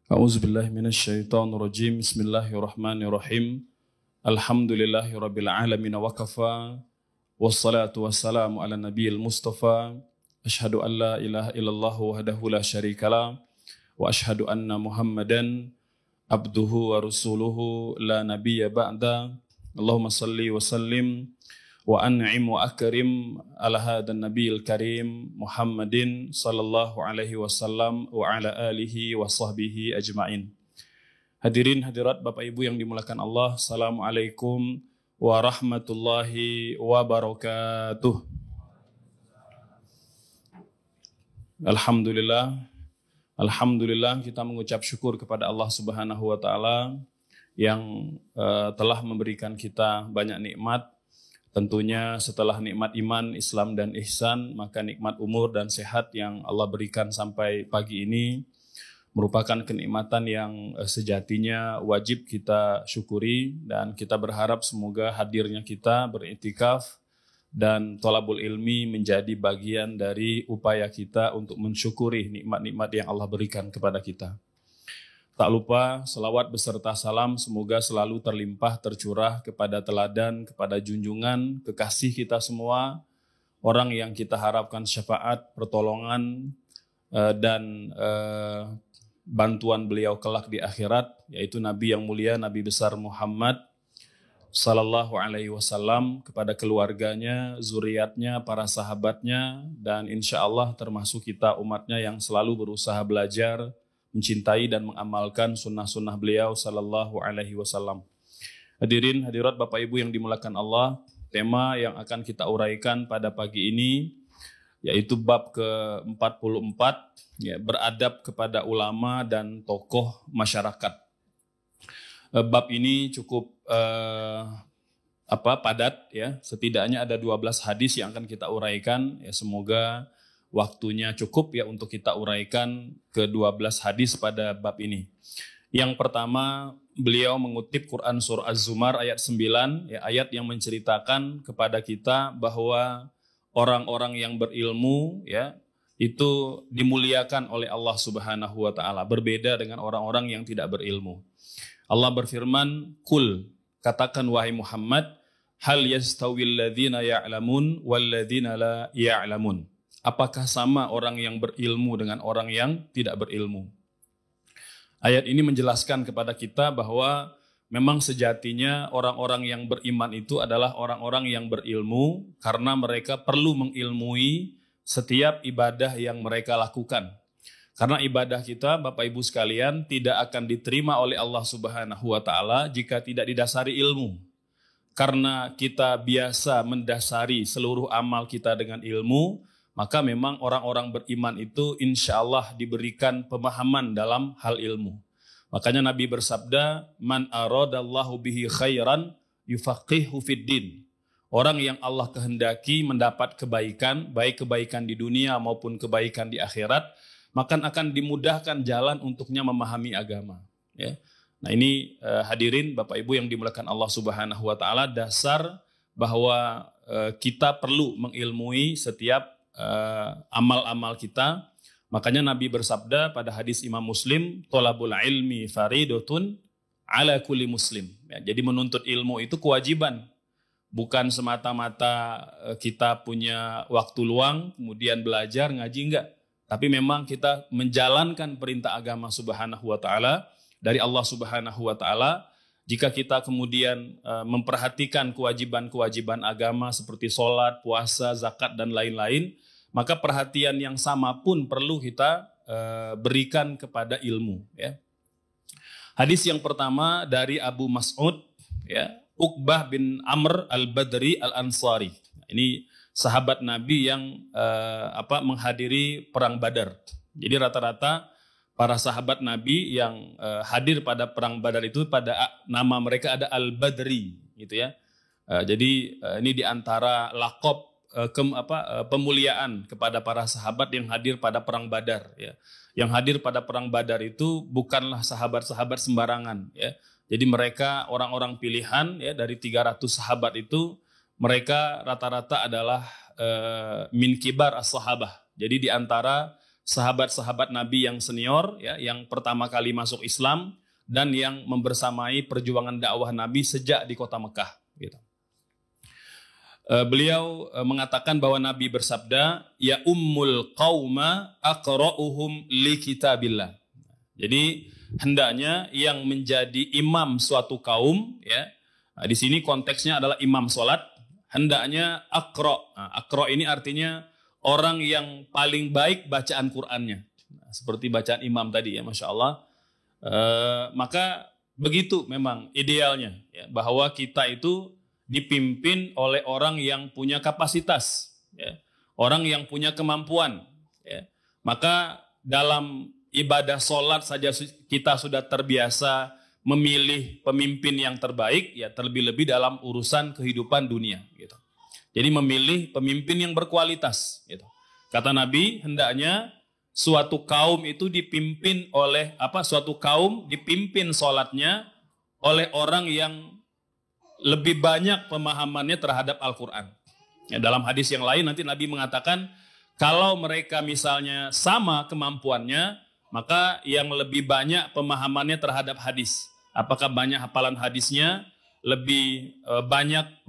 A'udzubillahi minasyaitonirrajim. Bismillahirrahmanirrahim. Alhamdulillahirabbil alamin wa kafa. Wassalatu wassalamu ala nabiyil mustafa. Asyhadu an la ilaha illallah wahdahu la syarikalah wa asyhadu anna Muhammadan abduhu wa rasuluhu la nabiyya ba'da. Allahumma salli wa sallim wa an'im wa akrim ala hadan nabiyil karim Muhammadin sallallahu alaihi wasallam wa ala alihi wa sahbihi ajma'in. Hadirin hadirat Bapak Ibu yang dimuliakan Allah, Assalamualaikum warahmatullahi wabarakatuh. Alhamdulillah kita mengucap syukur kepada Allah Subhanahu wa taala yang telah memberikan kita banyak nikmat. Tentunya setelah nikmat iman, Islam, dan ihsan, maka nikmat umur dan sehat yang Allah berikan sampai pagi ini merupakan kenikmatan yang sejatinya wajib kita syukuri, dan kita berharap semoga hadirnya kita beriktikaf dan thalabul ilmi menjadi bagian dari upaya kita untuk mensyukuri nikmat-nikmat yang Allah berikan kepada kita. Tak lupa selawat beserta salam semoga selalu terlimpah tercurah kepada teladan, kepada junjungan, kekasih kita semua, orang yang kita harapkan syafaat, pertolongan, dan bantuan beliau kelak di akhirat, yaitu Nabi yang mulia, Nabi besar Muhammad sallallahu alaihi wasallam, kepada keluarganya, zuriatnya, para sahabatnya, dan insya Allah termasuk kita umatnya yang selalu berusaha belajar, mencintai dan mengamalkan sunnah-sunnah beliau sallallahu alaihi wasallam. Hadirin hadirat Bapak Ibu yang dimuliakan Allah, tema yang akan kita uraikan pada pagi ini yaitu bab ke-44, ya, beradab kepada ulama dan tokoh masyarakat. Bab ini cukup padat, ya. Setidaknya ada 12 hadis yang akan kita uraikan, ya, semoga waktunya cukup ya untuk kita uraikan ke-12 hadis pada bab ini. Yang pertama, beliau mengutip Quran surah Az-Zumar ayat 9, ya, ayat yang menceritakan kepada kita bahwa orang-orang yang berilmu, ya, itu dimuliakan oleh Allah Subhanahu wa taala, berbeda dengan orang-orang yang tidak berilmu. Allah berfirman, "Qul," katakan wahai Muhammad, "hal yastawil ladzina ya'lamun wal ladzina la ya'lamun." Apakah sama orang yang berilmu dengan orang yang tidak berilmu? Ayat ini menjelaskan kepada kita bahwa memang sejatinya orang-orang yang beriman itu adalah orang-orang yang berilmu karena mereka perlu mengilmui setiap ibadah yang mereka lakukan. Karena ibadah kita, Bapak Ibu sekalian, tidak akan diterima oleh Allah Subhanahu wa taala jika tidak didasari ilmu. Karena kita biasa mendasari seluruh amal kita dengan ilmu, maka memang orang-orang beriman itu insya Allah diberikan pemahaman dalam hal ilmu. Makanya Nabi bersabda, "Man aradallahu bihi khairan yufaqihu fiddin." Orang yang Allah kehendaki mendapat kebaikan, baik kebaikan di dunia maupun kebaikan di akhirat, maka akan dimudahkan jalan untuknya memahami agama. Ya. Nah ini hadirin Bapak Ibu yang dimuliakan Allah Subhanahu wa taala, dasar bahwa kita perlu mengilmui setiap amal-amal kita. Makanya Nabi bersabda pada hadis Imam Muslim, "Thalabul ilmi faridatun ala kulli muslim." Ya, jadi menuntut ilmu itu kewajiban. Bukan semata-mata kita punya waktu luang kemudian belajar ngaji, enggak. Tapi memang kita menjalankan perintah agama Subhanahu wa taala dari Allah Subhanahu wa taala. Jika kita kemudian memperhatikan kewajiban-kewajiban agama seperti sholat, puasa, zakat, dan lain-lain, maka perhatian yang sama pun perlu kita berikan kepada ilmu. Ya. Hadis yang pertama dari Abu Mas'ud, ya, Uqbah bin Amr al-Badri al-Ansari. Ini sahabat Nabi yang menghadiri perang Badar. Jadi rata-rata para sahabat Nabi yang hadir pada perang Badar itu pada nama mereka ada Al-Badri, gitu ya. Jadi ini diantara lakop pemuliaan kepada para sahabat yang hadir pada perang Badar. Ya. Yang hadir pada perang Badar itu bukanlah sahabat-sahabat sembarangan. Ya. Jadi mereka orang-orang pilihan, ya, dari 300 sahabat itu mereka rata-rata adalah min kibar as-sahabah. Jadi di antara sahabat-sahabat Nabi yang senior, ya, yang pertama kali masuk Islam dan yang membersamai perjuangan dakwah Nabi sejak di kota Mekah. Gitu. Beliau mengatakan bahwa Nabi bersabda, ya ummul qauma aqra'uhum li kitabillah. Jadi hendaknya yang menjadi imam suatu kaum, ya, di sini konteksnya adalah imam sholat, hendaknya aqra'. Aqra' ini artinya orang yang paling baik bacaan Qur'annya. Seperti bacaan imam tadi, ya, Masya Allah. Maka begitu memang idealnya, ya, bahwa kita itu dipimpin oleh orang yang punya kapasitas, ya, orang yang punya kemampuan. Ya. Maka dalam ibadah sholat saja kita sudah terbiasa memilih pemimpin yang terbaik, ya, terlebih-lebih dalam urusan kehidupan dunia. Gitu. Jadi memilih pemimpin yang berkualitas. Gitu. Kata Nabi, hendaknya suatu kaum itu dipimpin oleh suatu kaum dipimpin sholatnya oleh orang yang lebih banyak pemahamannya terhadap Al-Quran. Ya, dalam hadis yang lain nanti Nabi mengatakan, kalau mereka misalnya sama kemampuannya, maka yang lebih banyak pemahamannya terhadap hadis. Apakah banyak hafalan hadisnya, lebih banyak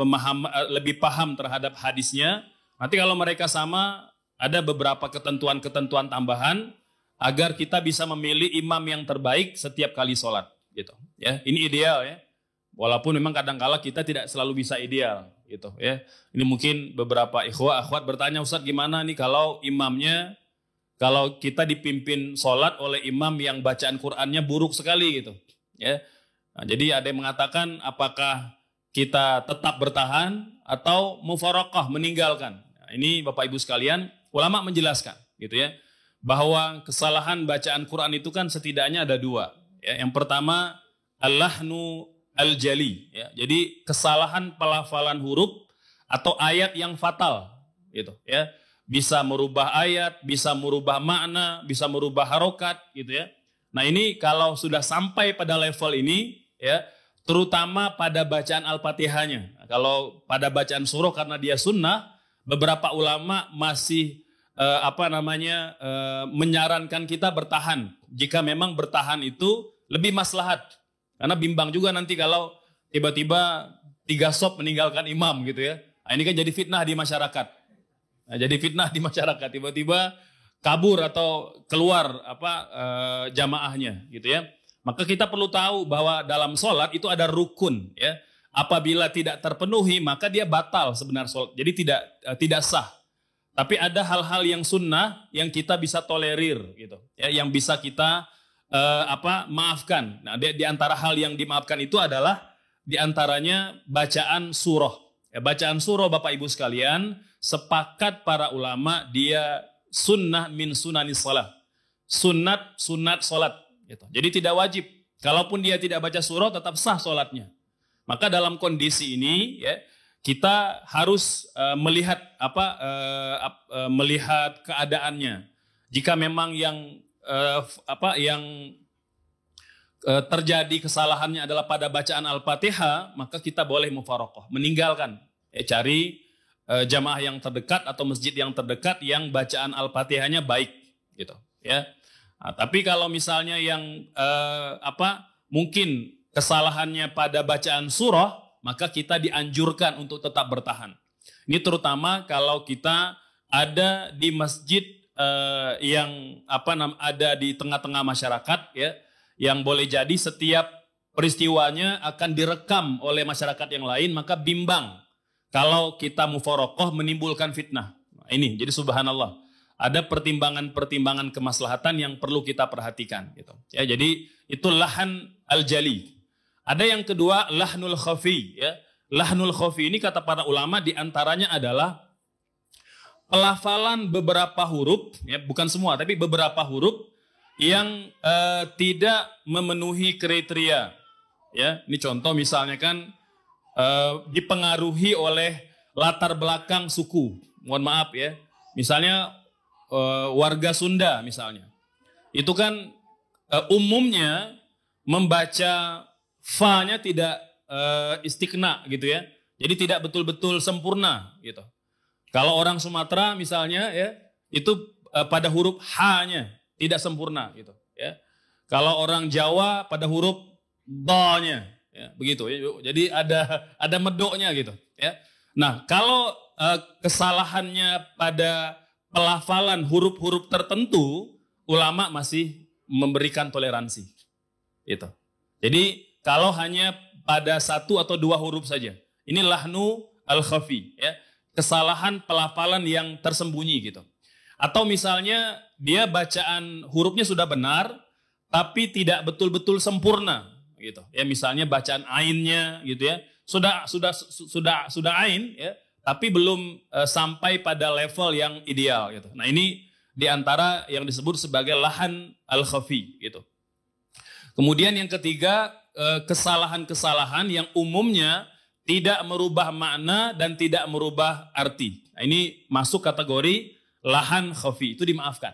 lebih paham terhadap hadisnya. Nanti kalau mereka sama, ada beberapa ketentuan-ketentuan tambahan agar kita bisa memilih imam yang terbaik setiap kali sholat. Gitu. Ya, ini ideal, ya. Walaupun memang kadang-kala kita tidak selalu bisa ideal, gitu, ya. Ini mungkin beberapa ikhwah akhwat bertanya, Ustaz, gimana nih kalau imamnya, kalau kita dipimpin sholat oleh imam yang bacaan Qur'annya buruk sekali, gitu, ya. Nah, jadi ada yang mengatakan apakah kita tetap bertahan atau mufaraqah, meninggalkan. Nah, ini Bapak Ibu sekalian, ulama menjelaskan, gitu, ya, bahwa kesalahan bacaan Qur'an itu kan setidaknya ada dua. Ya. Yang pertama, al-lahnu al-jali, ya. Jadi kesalahan pelafalan huruf atau ayat yang fatal, gitu, ya. Bisa merubah ayat, bisa merubah makna, bisa merubah harokat, gitu, ya. Nah, ini kalau sudah sampai pada level ini, ya, terutama pada bacaan Al-Fatihahnya. Kalau pada bacaan surah karena dia sunnah, beberapa ulama masih menyarankan kita bertahan. Jika memang bertahan itu lebih maslahat. Karena bimbang juga nanti kalau tiba-tiba 3 shop meninggalkan imam, gitu, ya. Nah, ini kan jadi fitnah di masyarakat. Nah, jadi fitnah di masyarakat, tiba-tiba kabur atau keluar jamaahnya, gitu, ya. Maka kita perlu tahu bahwa dalam sholat itu ada rukun, ya. Apabila tidak terpenuhi maka dia batal sebenarnya sholat. Jadi tidak sah. Tapi ada hal-hal yang sunnah yang kita bisa tolerir, gitu, ya, yang bisa kita maafkan. Nah, di antara hal yang dimaafkan itu adalah di antaranya bacaan surah. Ya, bacaan surah, Bapak Ibu sekalian, sepakat para ulama dia sunnah min sunanis salat. Sunat salat, gitu. Jadi tidak wajib. Kalaupun dia tidak baca surah tetap sah salatnya. Maka dalam kondisi ini, ya, kita harus melihat melihat keadaannya. Jika memang yang terjadi kesalahannya adalah pada bacaan Al-Fatihah, maka kita boleh mufaraqah, meninggalkan, ya, cari jamaah yang terdekat atau masjid yang terdekat yang bacaan Al-Fatihahnya baik, gitu, ya. Nah, tapi kalau misalnya yang mungkin kesalahannya pada bacaan surah, maka kita dianjurkan untuk tetap bertahan. Ini terutama kalau kita ada di masjid yang ada di tengah-tengah masyarakat, ya, yang boleh jadi setiap peristiwanya akan direkam oleh masyarakat yang lain, maka bimbang kalau kita mufaraqah menimbulkan fitnah. Nah, ini jadi subhanallah, ada pertimbangan-pertimbangan kemaslahatan yang perlu kita perhatikan, gitu, ya. Jadi itu lahan al-jali. Ada yang kedua, lahnul khafi, ya. Lahnul khafi ini kata para ulama diantaranya adalah pelafalan beberapa huruf, ya, bukan semua, tapi beberapa huruf yang tidak memenuhi kriteria. Ya, ini contoh misalnya kan dipengaruhi oleh latar belakang suku. Mohon maaf, ya. Misalnya warga Sunda misalnya. Itu kan umumnya membaca fa-nya tidak istiqna, gitu, ya. Jadi tidak betul-betul sempurna, gitu. Kalau orang Sumatera misalnya, ya, itu pada huruf H-nya tidak sempurna gitu ya. Kalau orang Jawa pada huruf D-nya ya, begitu ya. Jadi ada medoknya gitu ya. Nah, kalau kesalahannya pada pelafalan huruf-huruf tertentu, ulama masih memberikan toleransi. Gitu. Jadi kalau hanya pada satu atau dua huruf saja, ini lahnu al-khafi, ya, kesalahan pelafalan yang tersembunyi gitu. Atau misalnya dia bacaan hurufnya sudah benar, tapi tidak betul-betul sempurna, gitu. Ya misalnya bacaan ainnya, gitu ya, sudah ain, ya, tapi belum sampai pada level yang ideal, gitu. Nah ini diantara yang disebut sebagai lahan al-khafi, gitu. Kemudian yang ketiga, kesalahan-kesalahan yang umumnya tidak merubah makna dan tidak merubah arti. Nah, ini masuk kategori lahan khafi, itu dimaafkan.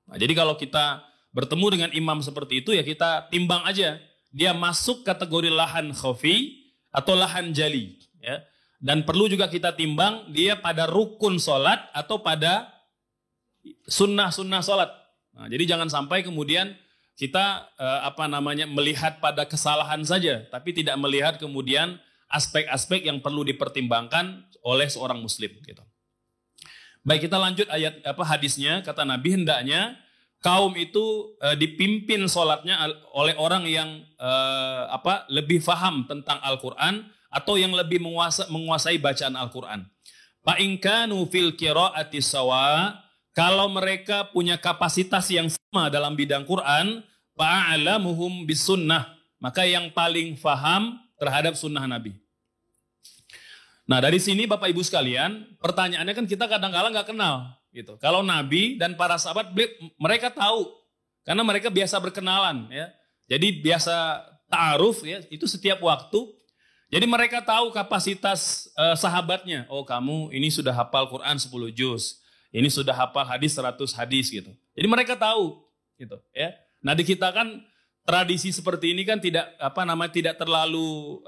Nah, jadi kalau kita bertemu dengan imam seperti itu, ya kita timbang aja, dia masuk kategori lahan khafi atau lahan jali. Ya. Dan perlu juga kita timbang, dia pada rukun sholat atau pada sunnah-sunnah sholat. Nah, jadi jangan sampai kemudian kita melihat pada kesalahan saja, tapi tidak melihat kemudian aspek-aspek yang perlu dipertimbangkan oleh seorang muslim. Gitu. Baik, kita lanjut ayat hadisnya. Kata Nabi, hendaknya kaum itu dipimpin sholatnya oleh orang yang lebih faham tentang Al-Quran atau yang lebih menguasai bacaan Al-Quran. Fa in kanu fil qiraati sawa, kalau mereka punya kapasitas yang sama dalam bidang Quran, fa'alamuhum bisunnah, maka yang paling faham terhadap sunnah Nabi. Nah dari sini Bapak Ibu sekalian, pertanyaannya kan kita kadang-kala nggak kenal. Gitu. Kalau Nabi dan para sahabat, mereka tahu, karena mereka biasa berkenalan. Ya. Jadi biasa ta'aruf, ya, itu setiap waktu. Jadi mereka tahu kapasitas sahabatnya. Oh kamu ini sudah hafal Quran 10 juz. Ini sudah hafal hadis 100 hadis gitu. Jadi mereka tahu gitu ya. Nah di kita kan tradisi seperti ini kan tidak terlalu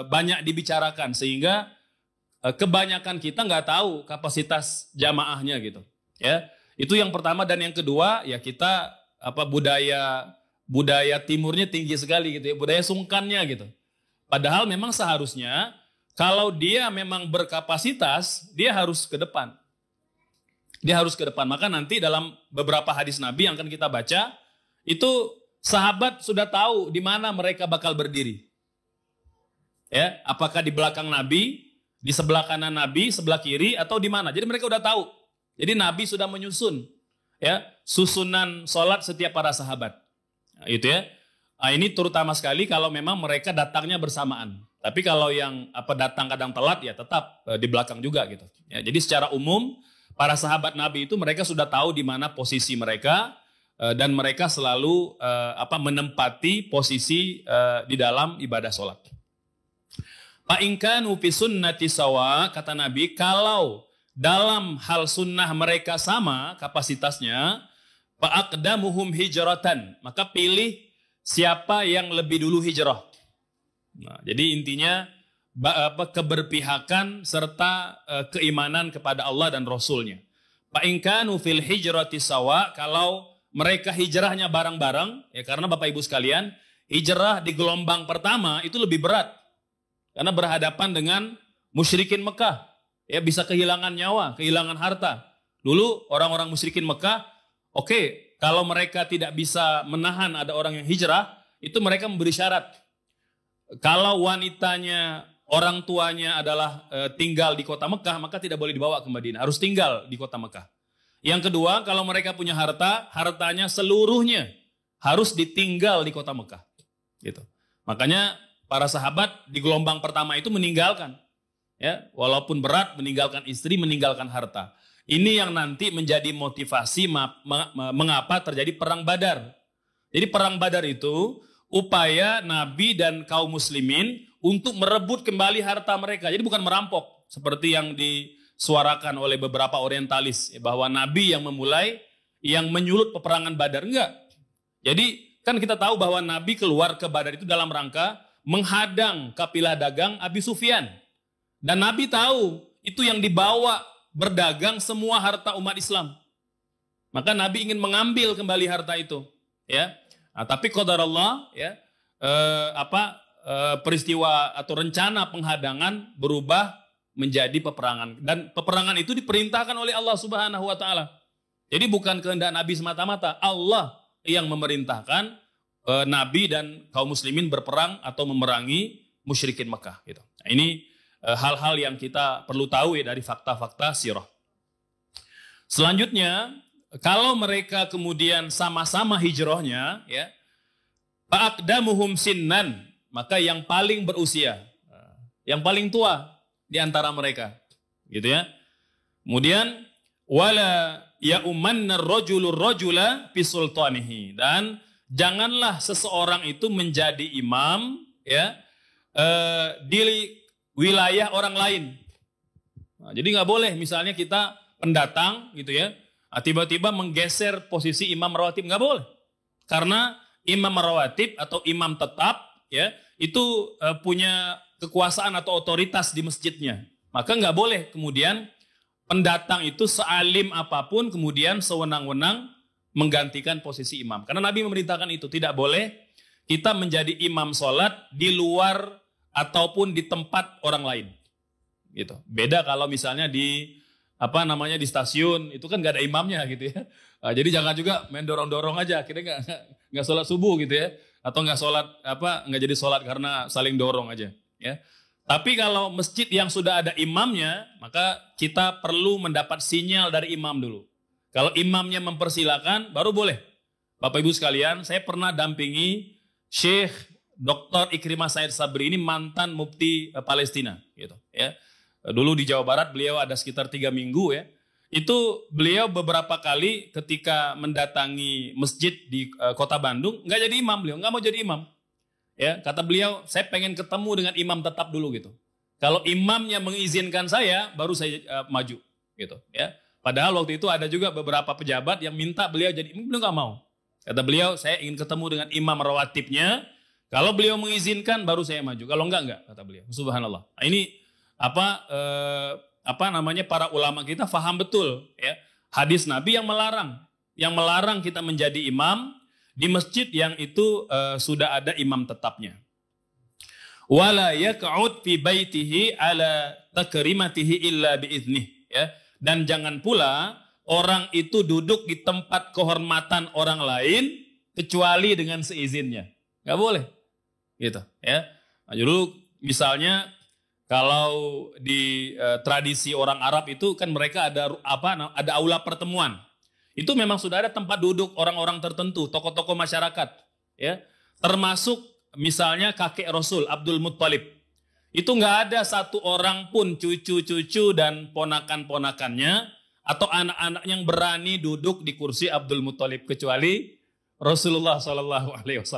banyak dibicarakan sehingga kebanyakan kita nggak tahu kapasitas jamaahnya gitu. Ya. Itu yang pertama, dan yang kedua ya kita budaya timurnya tinggi sekali gitu ya, budaya sungkannya gitu. Padahal memang seharusnya kalau dia memang berkapasitas, dia harus ke depan. Dia harus ke depan. Maka nanti dalam beberapa hadis Nabi yang akan kita baca, itu sahabat sudah tahu di mana mereka bakal berdiri. Ya, apakah di belakang Nabi, di sebelah kanan Nabi, sebelah kiri, atau di mana? Jadi mereka udah tahu. Jadi Nabi sudah menyusun ya susunan sholat setiap para sahabat. Nah, itu ya. Nah, ini terutama sekali kalau memang mereka datangnya bersamaan. Tapi kalau yang datang kadang telat ya tetap di belakang juga gitu. Ya, jadi secara umum para sahabat Nabi itu mereka sudah tahu di mana posisi mereka dan mereka selalu menempati posisi di dalam ibadah sholat. Fa in kanu fi sunnati sawa, kata Nabi, kalau dalam hal sunnah mereka sama kapasitasnya, fa aqdamuhum hijratan, maka pilih siapa yang lebih dulu hijrah. Nah, jadi intinya keberpihakan serta keimanan kepada Allah dan Rasulnya. Fa in kanu fil hijrati sawa, kalau mereka hijrahnya bareng-bareng, ya karena Bapak Ibu sekalian, hijrah di gelombang pertama itu lebih berat. Karena berhadapan dengan musyrikin Mekah. Ya bisa kehilangan nyawa, kehilangan harta. Dulu orang-orang musyrikin Mekah, oke, kalau mereka tidak bisa menahan ada orang yang hijrah, itu mereka memberi syarat. Kalau wanitanya, orang tuanya adalah tinggal di kota Mekah, maka tidak boleh dibawa ke Madinah, harus tinggal di kota Mekah. Yang kedua, kalau mereka punya harta, hartanya seluruhnya harus ditinggal di kota Mekah. Gitu. Makanya para sahabat di gelombang pertama itu meninggalkan. Ya, walaupun berat, meninggalkan istri, meninggalkan harta. Ini yang nanti menjadi motivasi mengapa terjadi perang Badar. Jadi perang Badar itu upaya Nabi dan kaum muslimin untuk merebut kembali harta mereka. Jadi bukan merampok seperti yang disuarakan oleh beberapa orientalis bahwa Nabi yang memulai, yang menyulut peperangan Badar. Enggak. Jadi kan kita tahu bahwa Nabi keluar ke Badar itu dalam rangka menghadang kafilah dagang Abi Sufyan. Dan Nabi tahu itu yang dibawa berdagang semua harta umat Islam. Maka Nabi ingin mengambil kembali harta itu, ya. Nah, tapi qadarullah, ya, peristiwa atau rencana penghadangan berubah menjadi peperangan, dan peperangan itu diperintahkan oleh Allah Subhanahu wa taala. Jadi bukan kehendak Nabi semata-mata, Allah yang memerintahkan Nabi dan kaum muslimin berperang atau memerangi musyrikin Mekah gitu. Nah, ini hal-hal yang kita perlu tahu ya dari fakta-fakta sirah. Selanjutnya, kalau mereka kemudian sama-sama hijrahnya, ya, fa'aqdamuhum sinnan, maka yang paling berusia, yang paling tua di antara mereka, gitu ya. Kemudian wala ya'umanna ar-rajulu ar-rajula fi sultanihi, dan janganlah seseorang itu menjadi imam, ya, di wilayah orang lain. Nah, jadi nggak boleh misalnya kita pendatang gitu ya, tiba-tiba menggeser posisi imam rawatib, nggak boleh. Karena imam rawatib atau imam tetap, ya, itu punya kekuasaan atau otoritas di masjidnya. Maka nggak boleh kemudian pendatang itu sealim apapun kemudian sewenang-wenang menggantikan posisi imam. Karena Nabi memerintahkan itu, tidak boleh kita menjadi imam sholat di luar ataupun di tempat orang lain. Gitu. Beda kalau misalnya di di stasiun, itu kan nggak ada imamnya gitu ya. Nah, jadi jangan juga main dorong-dorong aja, akhirnya nggak sholat subuh gitu ya, atau nggak sholat nggak jadi sholat karena saling dorong aja. Ya. Tapi kalau masjid yang sudah ada imamnya, maka kita perlu mendapat sinyal dari imam dulu. Kalau imamnya mempersilakan, baru boleh. Bapak Ibu sekalian, saya pernah dampingi Syekh Dr. Ikrimah Said Sabri, ini mantan mufti Palestina, gitu ya. Dulu di Jawa Barat beliau ada sekitar 3 minggu ya. Itu beliau beberapa kali ketika mendatangi masjid di kota Bandung, nggak jadi imam, beliau nggak mau jadi imam. Ya, kata beliau, saya pengen ketemu dengan imam tetap dulu gitu. Kalau imamnya mengizinkan saya, baru saya maju gitu. Ya, padahal waktu itu ada juga beberapa pejabat yang minta beliau jadi imam, beliau nggak mau. Kata beliau, saya ingin ketemu dengan imam rawatibnya. Kalau beliau mengizinkan, baru saya maju. Kalau enggak, kata beliau. Subhanallah. Nah, ini para ulama kita faham betul ya hadis Nabi yang melarang kita menjadi imam di masjid yang itu sudah ada imam tetapnya. Wala yaq'ud fi baitihi ala takrimatihi illa biiznih, ya. Dan jangan pula orang itu duduk di tempat kehormatan orang lain kecuali dengan seizinnya. Nggak boleh. Gitu, ya. Nah, dulu misalnya kalau di tradisi orang Arab itu kan mereka ada aula pertemuan. Itu memang sudah ada tempat duduk orang-orang tertentu, tokoh-tokoh masyarakat, ya. Termasuk misalnya kakek Rasul Abdul Muttalib. Itu nggak ada satu orang pun cucu-cucu dan ponakan-ponakannya atau anak-anak yang berani duduk di kursi Abdul Muttalib kecuali Rasulullah SAW.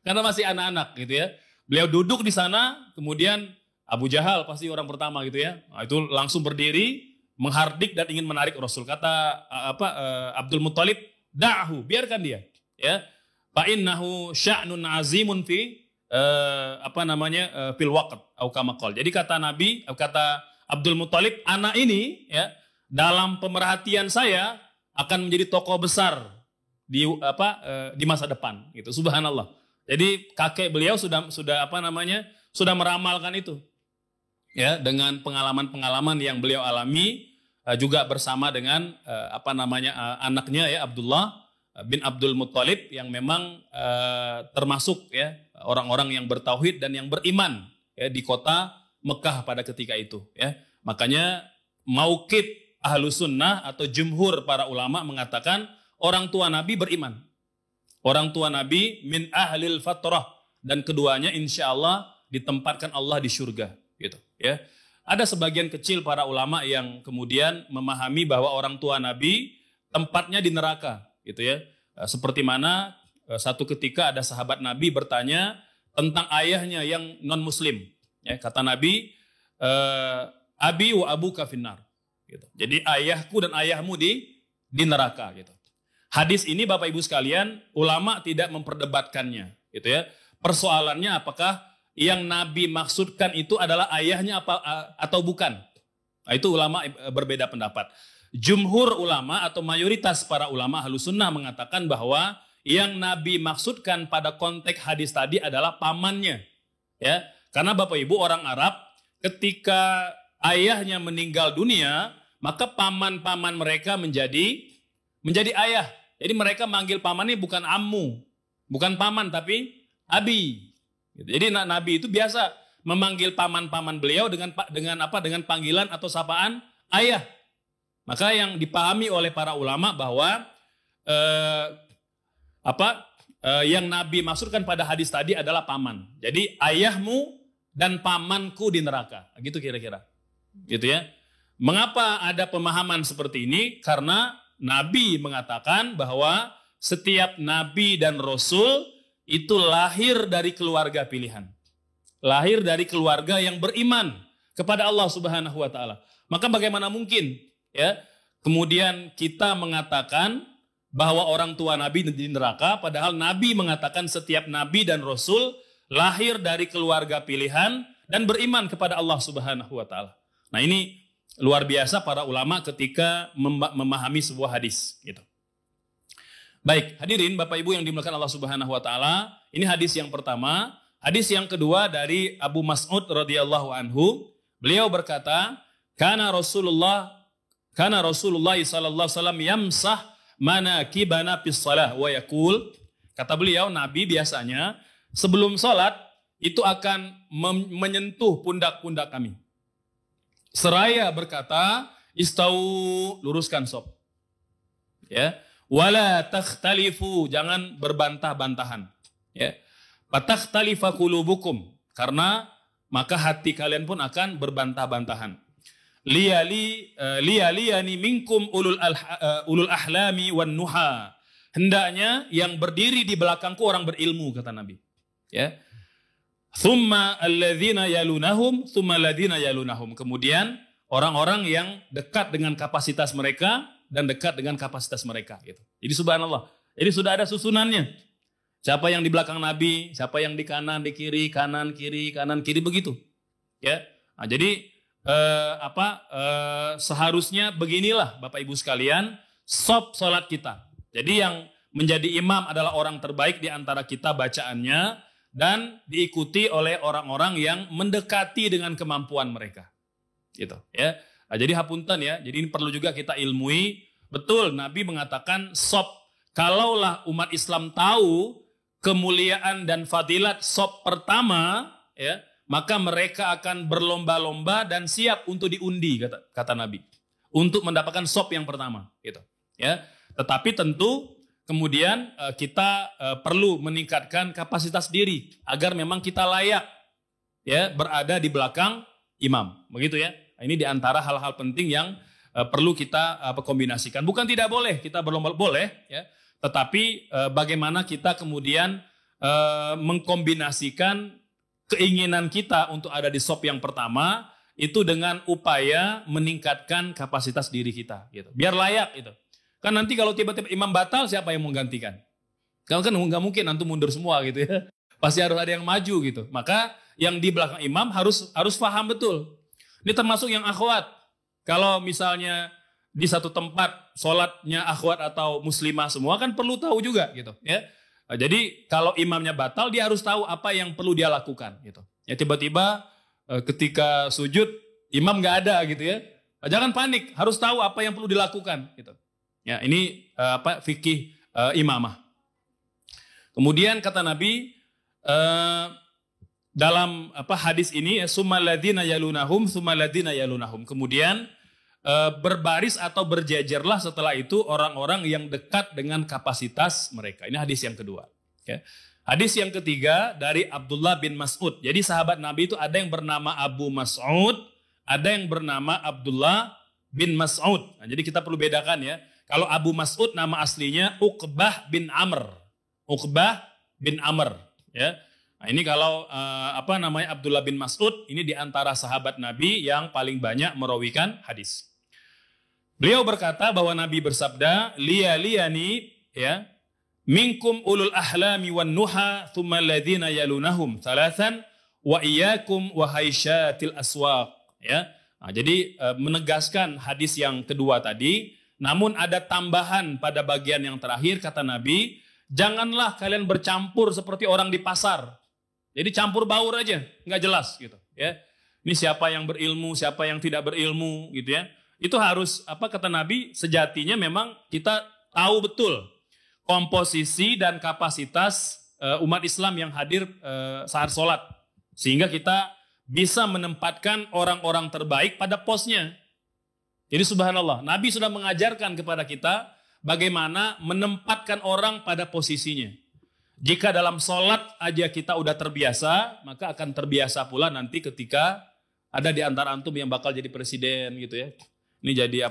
Karena masih anak-anak gitu ya. Beliau duduk di sana, kemudian Abu Jahal pasti orang pertama gitu ya. Nah, itu langsung berdiri, menghardik dan ingin menarik Rasul. Kata Abdul Muttalib, da'hu, biarkan dia. Ya, fa innahu sya'nun azimun fi fil waqt au kama qol. Jadi kata Nabi, kata Abdul Muttalib, anak ini ya dalam pemerhatian saya akan menjadi tokoh besar di masa depan gitu. Subhanallah. Jadi kakek beliau sudah meramalkan itu. Ya, dengan pengalaman-pengalaman yang beliau alami juga bersama dengan anaknya ya Abdullah bin Abdul Muttalib yang memang termasuk ya orang-orang yang bertauhid dan yang beriman ya di kota Mekah pada ketika itu ya. Makanya mauqif Ahlus Sunnah atau jumhur para ulama mengatakan orang tua Nabi beriman. Orang tua Nabi min ahlil fatrah, dan keduanya insya Allah ditempatkan Allah di surga. Gitu, ya. Ada sebagian kecil para ulama yang kemudian memahami bahwa orang tua Nabi tempatnya di neraka, gitu ya. Seperti mana satu ketika ada sahabat Nabi bertanya tentang ayahnya yang non Muslim. Ya, kata Nabi, abi wa abuka finnar. Gitu. Jadi ayahku dan ayahmu di neraka. Gitu. Hadis ini Bapak Ibu sekalian, ulama tidak memperdebatkannya. Gitu ya. Persoalannya apakah yang Nabi maksudkan itu adalah ayahnya atau bukan. Nah, itu ulama berbeda pendapat. jumhur ulama atau mayoritas para ulama Ahlus Sunnah mengatakan bahwa yang Nabi maksudkan pada konteks hadis tadi adalah pamannya. Ya, karena Bapak Ibu orang Arab ketika ayahnya meninggal dunia, maka paman-paman mereka menjadi ayah. Jadi mereka manggil pamannya bukan ammu, bukan paman tapi abi. Jadi Nabi itu biasa memanggil paman-paman beliau dengan panggilan atau sapaan ayah. Maka yang dipahami oleh para ulama bahwa yang Nabi maksudkan pada hadis tadi adalah paman. Jadi ayahmu dan pamanku di neraka. Gitu kira-kira. Gitu ya. Mengapa ada pemahaman seperti ini? Karena Nabi mengatakan bahwa setiap nabi dan rasul itu lahir dari keluarga pilihan. Lahir dari keluarga yang beriman kepada Allah Subhanahu wa taala. Maka bagaimana mungkin ya kemudian kita mengatakan bahwa orang tua Nabi di neraka, padahal Nabi mengatakan setiap Nabi dan Rasul lahir dari keluarga pilihan dan beriman kepada Allah Subhanahu wa Ta'ala. Nah ini luar biasa para ulama ketika memahami sebuah hadis. Gitu. Baik, hadirin Bapak Ibu yang dimuliakan Allah Subhanahu wa Ta'ala, ini hadis yang pertama. Hadis yang kedua dari Abu Mas'ud radhiyallahu anhu, beliau berkata, Kana Rasulullah sallallahu alaihi wasallam yamsah manakibana fis shalah wa yaqul, kata beliau Nabi biasanya sebelum salat itu akan menyentuh pundak-pundak kami seraya berkata istau, luruskan sop ya, wala takhtalifu, jangan berbantah-bantahan ya, fatakhtalifa qulubukum, karena maka hati kalian pun akan berbantah-bantahan. Liyaliyani minkum ulul ahlami wan nuha. Hendaknya yang berdiri di belakangku orang berilmu, kata Nabi. Ya. Thumma alladzina yalunahum, thumma alladzina yalunahum. Kemudian orang-orang yang dekat dengan kapasitas mereka dan dekat dengan kapasitas mereka. Gitu. Jadi subhanallah. Jadi sudah ada susunannya. Siapa yang di belakang Nabi, siapa yang di kanan, di kiri, kanan, kiri, begitu. Ya. Nah, jadi seharusnya beginilah Bapak Ibu sekalian sop salat kita. Jadi yang menjadi imam adalah orang terbaik di antara kita bacaannya dan diikuti oleh orang-orang yang mendekati dengan kemampuan mereka. Gitu ya. Nah, jadi hapunten ya. Jadi ini perlu juga kita ilmui. Betul Nabi mengatakan sop, kalaulah umat Islam tahu kemuliaan dan fadilat sop pertama ya, maka mereka akan berlomba-lomba dan siap untuk diundi, kata Nabi, untuk mendapatkan sop yang pertama, gitu. Ya, tetapi tentu kemudian kita perlu meningkatkan kapasitas diri agar memang kita layak, ya, berada di belakang imam, begitu ya. Ini diantara hal-hal penting yang perlu kita kombinasikan. Bukan tidak boleh kita berlomba, boleh, ya, tetapi bagaimana kita kemudian mengkombinasikan keinginan kita untuk ada di sop yang pertama itu dengan upaya meningkatkan kapasitas diri kita, gitu. Biar layak itu. Kan nanti kalau tiba-tiba imam batal, siapa yang menggantikan? Kalau kan nggak mungkin antum mundur semua gitu ya. Pasti harus ada yang maju gitu. Maka yang di belakang imam harus paham betul. Ini termasuk yang akhwat. Kalau misalnya di satu tempat sholatnya akhwat atau muslimah semua kan perlu tahu juga gitu ya. Nah, jadi kalau imamnya batal dia harus tahu apa yang perlu dia lakukan gitu. Ya tiba-tiba ketika sujud imam nggak ada gitu ya. Nah, jangan panik, harus tahu apa yang perlu dilakukan gitu. Ya ini fikih imamah. Kemudian kata Nabi dalam hadis ini summal ladzina yalunahum summal ladzina yalunahum. Kemudian berbaris atau berjejerlah setelah itu orang-orang yang dekat dengan kapasitas mereka. Ini hadis yang kedua. Ya. Hadis yang ketiga dari Abdullah bin Mas'ud. Jadi sahabat Nabi itu ada yang bernama Abu Mas'ud, ada yang bernama Abdullah bin Mas'ud. Nah, jadi kita perlu bedakan ya. Kalau Abu Mas'ud nama aslinya Uqbah bin Amr. Uqbah bin Amr. Ya. Nah, ini kalau Abdullah bin Mas'ud ini diantara sahabat Nabi yang paling banyak merawikan hadis. Beliau berkata bahwa Nabi bersabda, liyani ya, minkum ulul ahlami wan nuha thumma alladhina yalunahum thalathan wa iyyakum wa haisyatil aswaq ya. Nah, jadi menegaskan hadis yang kedua tadi, namun ada tambahan pada bagian yang terakhir kata Nabi, janganlah kalian bercampur seperti orang di pasar. Jadi campur baur aja, nggak jelas gitu ya. Ini siapa yang berilmu, siapa yang tidak berilmu gitu ya. Itu harus kata Nabi, sejatinya memang kita tahu betul komposisi dan kapasitas umat Islam yang hadir saat sholat. Sehingga kita bisa menempatkan orang-orang terbaik pada posnya. Jadi subhanallah, Nabi sudah mengajarkan kepada kita bagaimana menempatkan orang pada posisinya. Jika dalam sholat aja kita udah terbiasa, maka akan terbiasa pula nanti ketika ada di antara antum yang bakal jadi presiden gitu ya. Ini jadi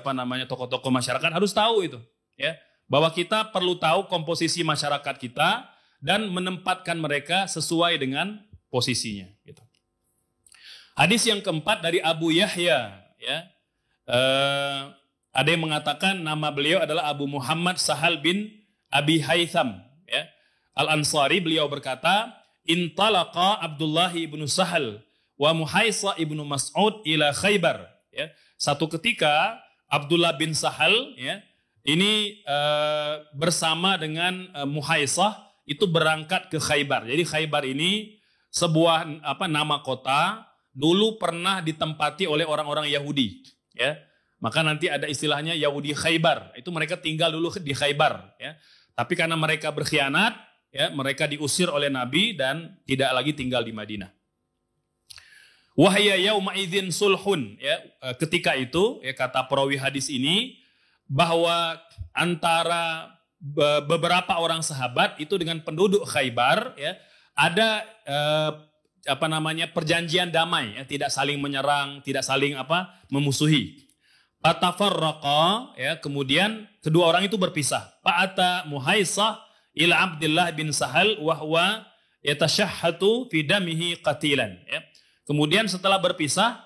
tokoh-tokoh masyarakat harus tahu itu ya. Bahwa kita perlu tahu komposisi masyarakat kita dan menempatkan mereka sesuai dengan posisinya gitu. Hadis yang keempat dari Abu Yahya ya. Ada yang mengatakan nama beliau adalah Abu Muhammad Sahal bin Abi Haytham ya. Al-Ansari, beliau berkata, intalaqa Abdullah ibnu Sahal wa Muhaisa ibnu Mas'ud ila Khaybar ya. Satu ketika Abdullah bin Sahal ya, ini bersama dengan Muhaisah itu berangkat ke Khaybar. Jadi Khaybar ini sebuah nama kota, dulu pernah ditempati oleh orang-orang Yahudi ya. Maka nanti ada istilahnya Yahudi Khaybar. Itu mereka tinggal dulu di Khaybar ya. Tapi karena mereka berkhianat ya, mereka diusir oleh Nabi dan tidak lagi tinggal di Madinah. Wahya yauma idzin sulhun ya. Ketika itu ya, kata perawi hadis ini bahwa antara beberapa orang sahabat itu dengan penduduk Khaybar ya, ada perjanjian damai ya, tidak saling menyerang, tidak saling memusuhi. Fatafarraqa ya, kemudian kedua orang itu berpisah. Fa'ata Muhaisah ila Abdullah bin Sahal wa huwa yatashahhatu fi damihi qatilan ya. Kemudian setelah berpisah,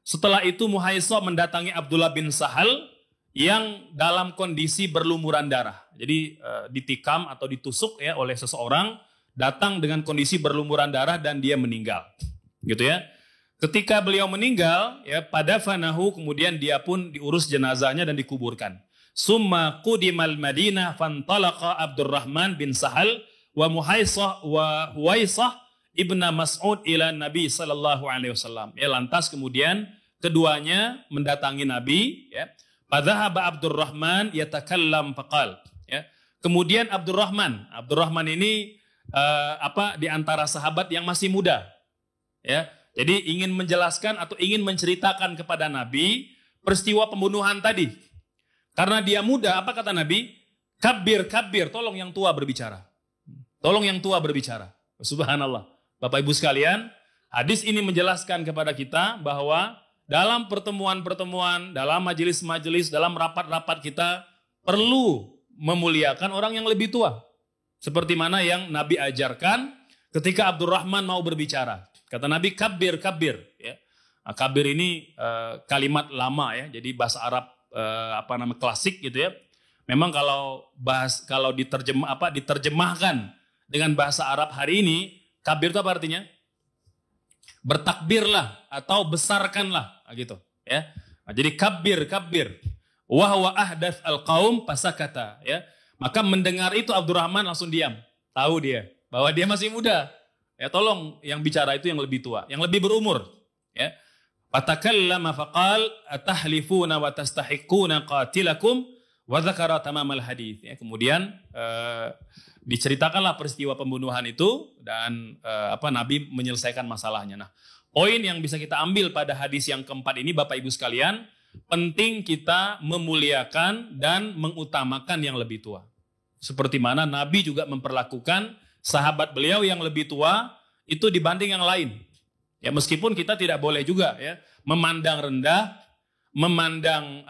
setelah itu Muhaisah mendatangi Abdullah bin Sahal yang dalam kondisi berlumuran darah. Jadi ditikam atau ditusuk ya oleh seseorang, datang dengan kondisi berlumuran darah dan dia meninggal. Gitu ya. Ketika beliau meninggal ya, pada fanahu, kemudian dia pun diurus jenazahnya dan dikuburkan. Summa qudimal Madinah fantalaqa Abdurrahman bin Sahal wa Muhaisah wa Huwaisah ibna Mas'ud ila Nabi sallallahu alaihi wasallam. Ya, lantas kemudian keduanya mendatangi Nabi ya. Padahaba Abdurrahman yatakallam faqal ya. Kemudian Abdurrahman ini di antara sahabat yang masih muda ya. Jadi ingin menjelaskan atau ingin menceritakan kepada Nabi peristiwa pembunuhan tadi. Karena dia muda, apa kata Nabi? Kabir, tolong yang tua berbicara. Tolong yang tua berbicara. Subhanallah. Bapak Ibu sekalian, hadis ini menjelaskan kepada kita bahwa dalam pertemuan-pertemuan, dalam majelis-majelis, dalam rapat-rapat kita perlu memuliakan orang yang lebih tua. Seperti mana yang Nabi ajarkan ketika Abdurrahman mau berbicara. Kata Nabi, kabir ya. Nah, kabir ini kalimat lama ya. Jadi bahasa Arab klasik gitu ya. Memang kalau diterjemahkan dengan bahasa Arab hari ini, kabir itu apa artinya? Bertakbirlah atau besarkanlah gitu ya. Nah, jadi kabir wa huwa ahdath alqaum pasakata ya. Maka mendengar itu Abdurrahman langsung diam. Tahu dia bahwa dia masih muda. Ya, tolong yang bicara itu yang lebih tua, yang lebih berumur ya. Fatakallama faqal atahlifuna wa tastahiquna qatilakum wa dzakara tamamal hadits ya. Kemudian diceritakanlah peristiwa pembunuhan itu dan Nabi menyelesaikan masalahnya. Nah, poin yang bisa kita ambil pada hadis yang keempat ini Bapak Ibu sekalian, penting kita memuliakan dan mengutamakan yang lebih tua. Seperti mana Nabi juga memperlakukan sahabat beliau yang lebih tua itu dibanding yang lain. Ya, meskipun kita tidak boleh juga ya memandang rendah, memandang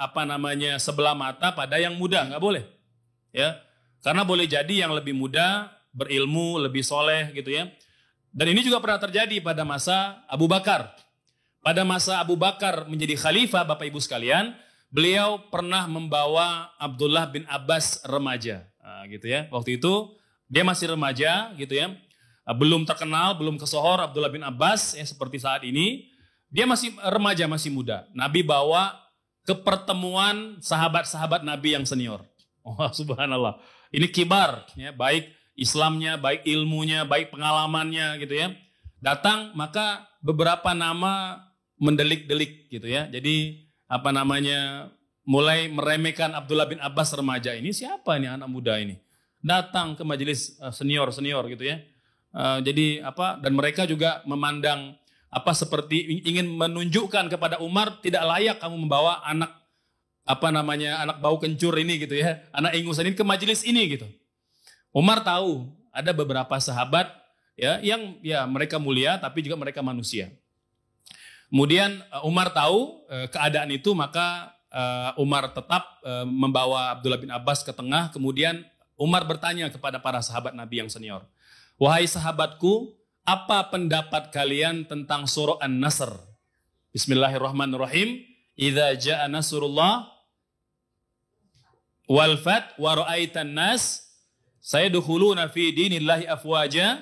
sebelah mata pada yang muda, nggak boleh. Ya. Karena boleh jadi yang lebih muda, berilmu, lebih soleh gitu ya. Dan ini juga pernah terjadi pada masa Abu Bakar. Pada masa Abu Bakar menjadi khalifah, Bapak Ibu sekalian, beliau pernah membawa Abdullah bin Abbas remaja. Nah, gitu ya. Waktu itu dia masih remaja gitu ya. Belum terkenal, belum kesohor Abdullah bin Abbas ya seperti saat ini. Dia masih remaja, masih muda. Nabi bawa ke pertemuan sahabat-sahabat Nabi yang senior. Oh, subhanallah. Ini kibar, ya, baik Islamnya, baik ilmunya, baik pengalamannya gitu ya. Datang, maka beberapa nama mendelik-delik gitu ya. Jadi apa namanya, mulai meremehkan Abdullah bin Abbas remaja ini. Siapa ini anak muda ini? Datang ke majelis senior-senior gitu ya. Jadi apa, dan mereka juga memandang apa seperti ingin menunjukkan kepada Umar, tidak layak kamu membawa anak apa namanya, anak bau kencur ini gitu ya, anak ingusan ini ke majelis ini gitu. Umar tahu ada beberapa sahabat ya yang ya mereka mulia tapi juga mereka manusia. Kemudian Umar tahu keadaan itu, maka Umar tetap membawa Abdullah bin Abbas ke tengah. Kemudian Umar bertanya kepada para sahabat Nabi yang senior, "Wahai sahabatku, apa pendapat kalian tentang surah An-Nasr? Bismillahirrahmanirrahim. Idza jaa nasrullah wal fath wa ra'aitan nas sayadkhuluna fi dinillahi afwaja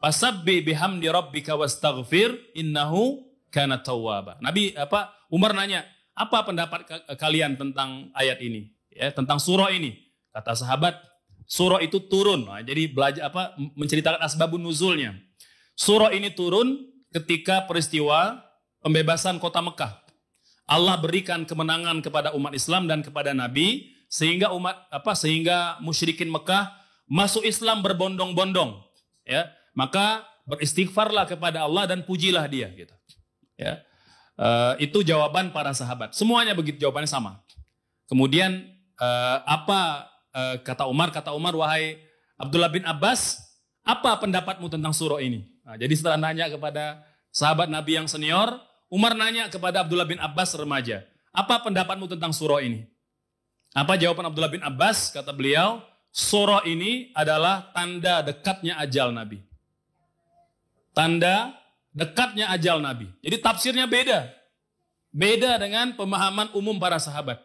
fasabbih bihamdi rabbika wastaghfir innahu kana tawwaba." Nabi Umar nanya, "Apa pendapat kalian tentang ayat ini? Ya, tentang surah ini?" Kata sahabat, surah itu turun. Nah, jadi belajar menceritakan asbabun nuzulnya. Surah ini turun ketika peristiwa pembebasan kota Mekah. Allah berikan kemenangan kepada umat Islam dan kepada Nabi, sehingga sehingga musyrikin Mekah masuk Islam berbondong-bondong. Ya, maka beristighfarlah kepada Allah dan pujilah Dia. Gitu. Ya, itu jawaban para sahabat. Semuanya begitu, jawabannya sama. Kemudian kata Umar? Kata Umar, "Wahai Abdullah bin Abbas, apa pendapatmu tentang surah ini?" Nah, jadi setelah nanya kepada sahabat Nabi yang senior, Umar nanya kepada Abdullah bin Abbas remaja, "Apa pendapatmu tentang surah ini?" Apa jawaban Abdullah bin Abbas? Kata beliau, surah ini adalah tanda dekatnya ajal Nabi. Tanda dekatnya ajal Nabi. Jadi tafsirnya beda. Beda dengan pemahaman umum para sahabat.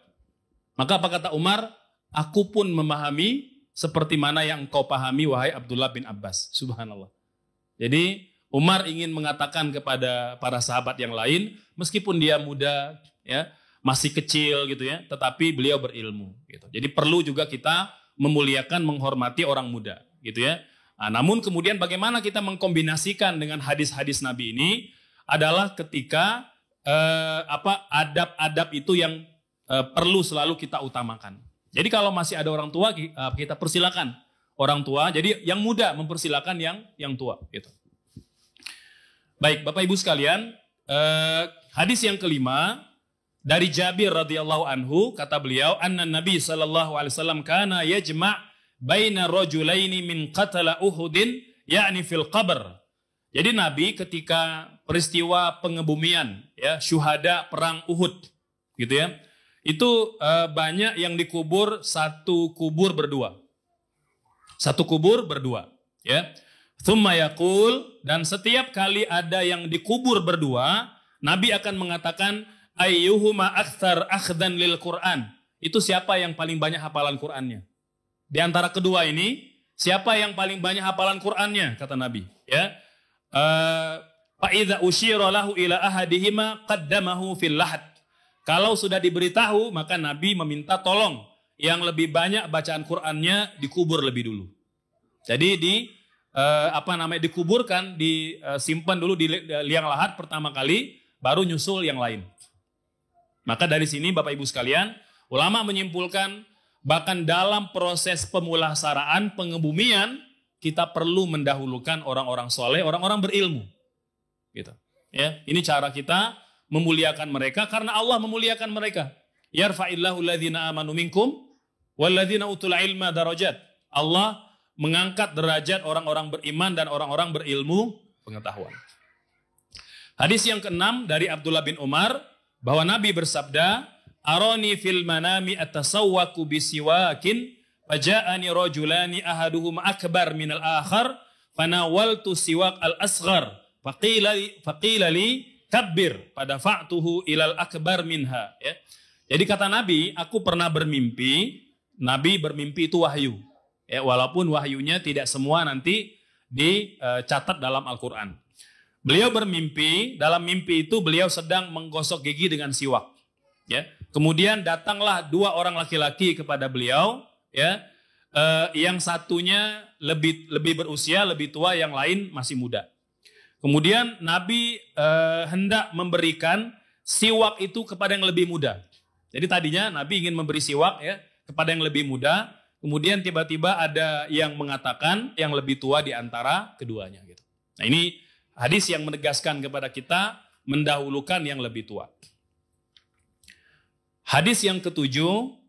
Maka apa kata Umar? "Aku pun memahami seperti mana yang engkau pahami, wahai Abdullah bin Abbas." Subhanallah. Jadi Umar ingin mengatakan kepada para sahabat yang lain, meskipun dia muda, ya, masih kecil gitu ya, tetapi beliau berilmu. Gitu. Jadi perlu juga kita memuliakan, menghormati orang muda, gitu ya. Nah, namun kemudian bagaimana kita mengkombinasikan dengan hadis-hadis Nabi ini adalah ketika adab-adab itu yang perlu selalu kita utamakan. Jadi kalau masih ada orang tua, kita persilakan orang tua. Jadi yang muda mempersilakan yang tua. Gitu. Baik, Bapak Ibu sekalian, hadis yang kelima dari Jabir radhiyallahu anhu, kata beliau, "Anna Nabi sallallahu alaihi wasallam kana yajma' baina rajulaini min qatala Uhudin yakni fil qabr." Jadi Nabi ketika peristiwa pengebumian, ya, syuhada perang Uhud, gitu ya. Itu banyak yang dikubur satu kubur berdua. Satu kubur berdua, ya. Tsumma yaqul, dan setiap kali ada yang dikubur berdua, Nabi akan mengatakan, "Ayyuhuma aktsar akhdan lil Qur'an." Itu siapa yang paling banyak hafalan Qur'annya? Di antara kedua ini, siapa yang paling banyak hafalan Qur'annya? Kata Nabi, ya. Fa idza usyira lahu ila ahadihima qaddamahu fil lahad. Kalau sudah diberitahu, maka Nabi meminta tolong yang lebih banyak bacaan Qur'annya dikubur lebih dulu. Jadi dikuburkan, disimpan dulu di liang lahat pertama kali, baru nyusul yang lain. Maka dari sini Bapak Ibu sekalian, ulama menyimpulkan bahkan dalam proses pemulasaraan, pengebumian, kita perlu mendahulukan orang-orang soleh, orang-orang berilmu. Gitu. Ya, ini cara kita memuliakan mereka karena Allah memuliakan mereka. Yarfa'illahu alladhina amanu minkum walladhina utul ilma darajat. Allah mengangkat derajat orang-orang beriman dan orang-orang berilmu pengetahuan. Hadis yang keenam dari Abdullah bin Umar, bahwa Nabi bersabda, "Arani fil manami atasawwaku bisiwakin, faja'ani rajulani ahaduhuma akbar minal akhar, fanawaltu siwak al-asghar, faqila li kabbir, pada fa'tuhu ilal akbar minha." Ya. Jadi kata Nabi, aku pernah bermimpi. Nabi bermimpi itu wahyu. Ya, walaupun wahyunya tidak semua nanti dicatat dalam Al-Quran. Beliau bermimpi, dalam mimpi itu beliau sedang menggosok gigi dengan siwak. Ya. Kemudian datanglah dua orang laki-laki kepada beliau, ya. Yang satunya lebih berusia, lebih tua, yang lain masih muda. Kemudian Nabi hendak memberikan siwak itu kepada yang lebih muda. Jadi tadinya Nabi ingin memberi siwak ya kepada yang lebih muda. Kemudian tiba-tiba ada yang mengatakan yang lebih tua di antara keduanya. Gitu. Nah ini hadis yang menegaskan kepada kita mendahulukan yang lebih tua. Hadis yang ketujuh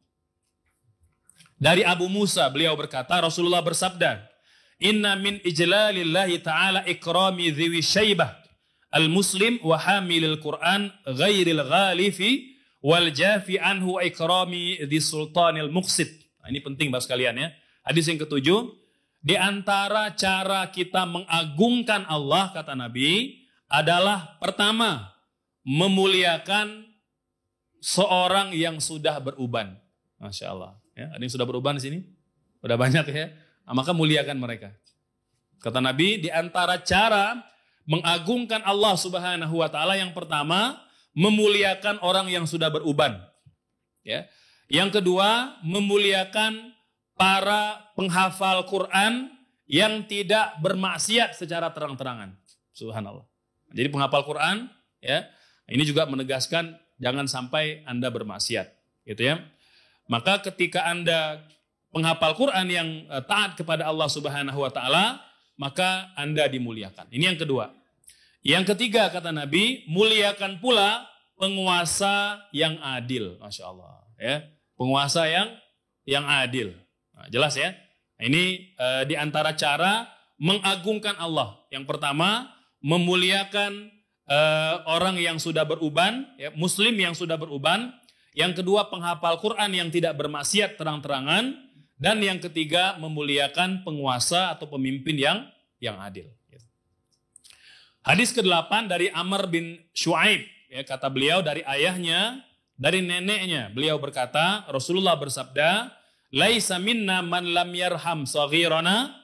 dari Abu Musa, beliau berkata, Rasulullah bersabda, Inna min ijlalillahi ta'ala ikrami dhiwi syaibah al-muslim wa hamilil Qur'an ghairil ghalifi wal jafi anhu ikrami dhi sultanil muqsid. Nah, ini penting Bapak sekalian ya. Hadis yang ketujuh, di antara cara kita mengagungkan Allah, kata Nabi, adalah pertama, memuliakan seorang yang sudah beruban. Masya Allah. Ya, ada yang sudah beruban di sini? Udah banyak ya. Nah, maka muliakan mereka. Kata Nabi, di antara cara mengagungkan Allah Subhanahu wa taala yang pertama, memuliakan orang yang sudah beruban. Ya. Yang kedua, memuliakan para penghafal Quran yang tidak bermaksiat secara terang-terangan. Subhanallah. Jadi penghafal Quran ya, ini juga menegaskan jangan sampai Anda bermaksiat, gitu ya. Maka ketika Anda penghafal Quran yang taat kepada Allah Subhanahu wa taala, maka Anda dimuliakan. Ini yang kedua. Yang ketiga kata Nabi, muliakan pula penguasa yang adil. Masya Allah. Ya. Penguasa yang adil. Nah, jelas ya. Ini di antara cara mengagungkan Allah. Yang pertama, memuliakan orang yang sudah beruban, ya, muslim yang sudah beruban. Yang kedua, penghafal Quran yang tidak bermaksiat terang-terangan. Dan yang ketiga, memuliakan penguasa atau pemimpin yang adil. Hadis ke-8 dari Amr bin Shu'aib. Ya, kata beliau dari ayahnya, dari neneknya. Beliau berkata, Rasulullah bersabda, Laisa minna man lam yarham saghirana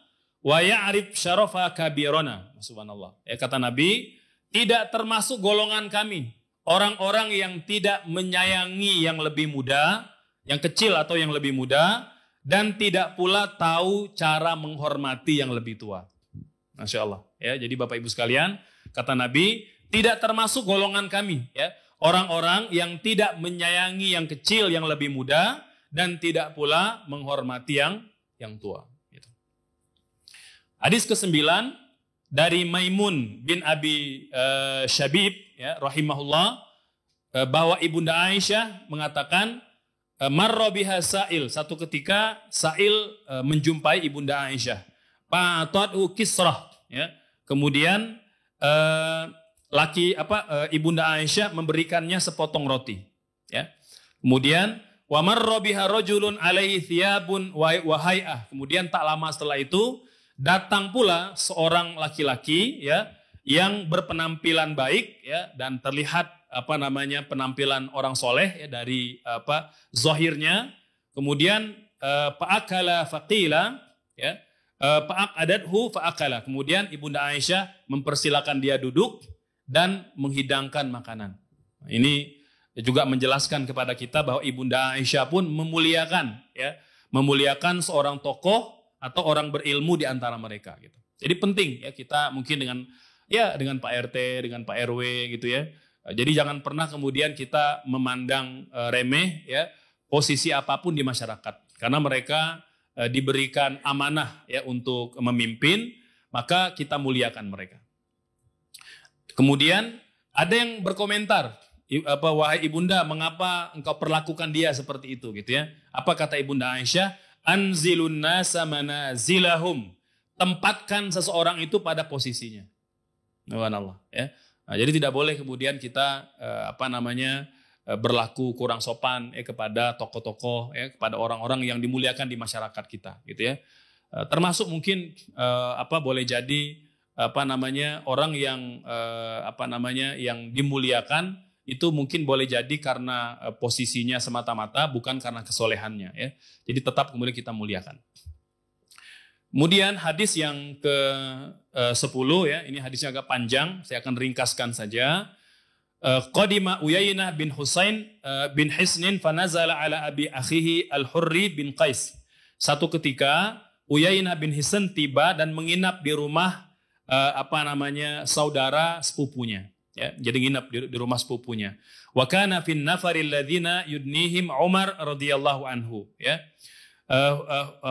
wa ya'rif syarafa kabirana. Subhanallah. Ya, kata Nabi, tidak termasuk golongan kami. Orang-orang yang tidak menyayangi yang lebih muda, yang kecil atau yang lebih muda, dan tidak pula tahu cara menghormati yang lebih tua. Masya Allah. Ya, jadi Bapak Ibu sekalian, kata Nabi, tidak termasuk golongan kami. Ya, orang-orang yang tidak menyayangi yang kecil, yang lebih muda, dan tidak pula menghormati yang tua. Gitu. Hadis ke-9 dari Maimun bin Abi Syabib, ya, rahimahullah, bahwa Ibunda Aisyah mengatakan, marra biha Sa'il, satu ketika Sa'il menjumpai Ibunda Aisyah. Fa'atatu kisrah, ya. Kemudian Ibunda Aisyah memberikannya sepotong roti, ya. Kemudian wa marra biha rajulun alaihi thiyabun wa hay'ah. Kemudian tak lama setelah itu datang pula seorang laki-laki, ya, yang berpenampilan baik, ya, dan terlihat penampilan orang soleh, ya, dari zahirnya. Kemudian fa'akala faqila, ya, fa'aqadathu fa'akala. Kemudian Ibunda Aisyah mempersilakan dia duduk dan menghidangkan makanan. Ini juga menjelaskan kepada kita bahwa Ibunda Aisyah pun memuliakan, ya, memuliakan seorang tokoh atau orang berilmu di antara mereka. Gitu. Jadi penting ya kita mungkin dengan Pak RT, dengan Pak RW gitu ya. Jadi jangan pernah kemudian kita memandang remeh ya posisi apapun di masyarakat, karena mereka diberikan amanah ya untuk memimpin, maka kita muliakan mereka. Kemudian ada yang berkomentar, wahai Ibunda, mengapa engkau perlakukan dia seperti itu gitu ya? Apa kata Ibunda Aisyah? Anzilun nasa manazilahum. Tempatkan seseorang itu pada posisinya. Subhanallah, ya. Nah, jadi tidak boleh kemudian kita berlaku kurang sopan kepada tokoh-tokoh, ya, kepada orang-orang yang dimuliakan di masyarakat kita, gitu ya. Termasuk mungkin boleh jadi orang yang yang dimuliakan itu mungkin boleh jadi karena posisinya semata-mata, bukan karena kesolehannya, ya. Jadi tetap kemudian kita muliakan. Kemudian hadis yang ke-10 ya, ini hadisnya agak panjang, saya akan ringkaskan saja. Qadima Uyainah bin Husain bin Hisnin fanazala ala abi akhihi al-Hurri bin Qais. Satu ketika Uyainah bin Hisn tiba dan menginap di rumah saudara sepupunya. Ya, jadi nginap di rumah sepupunya. Wa kana fin nafaril ladzina yudnihim Umar radhiyallahu anhu, ya.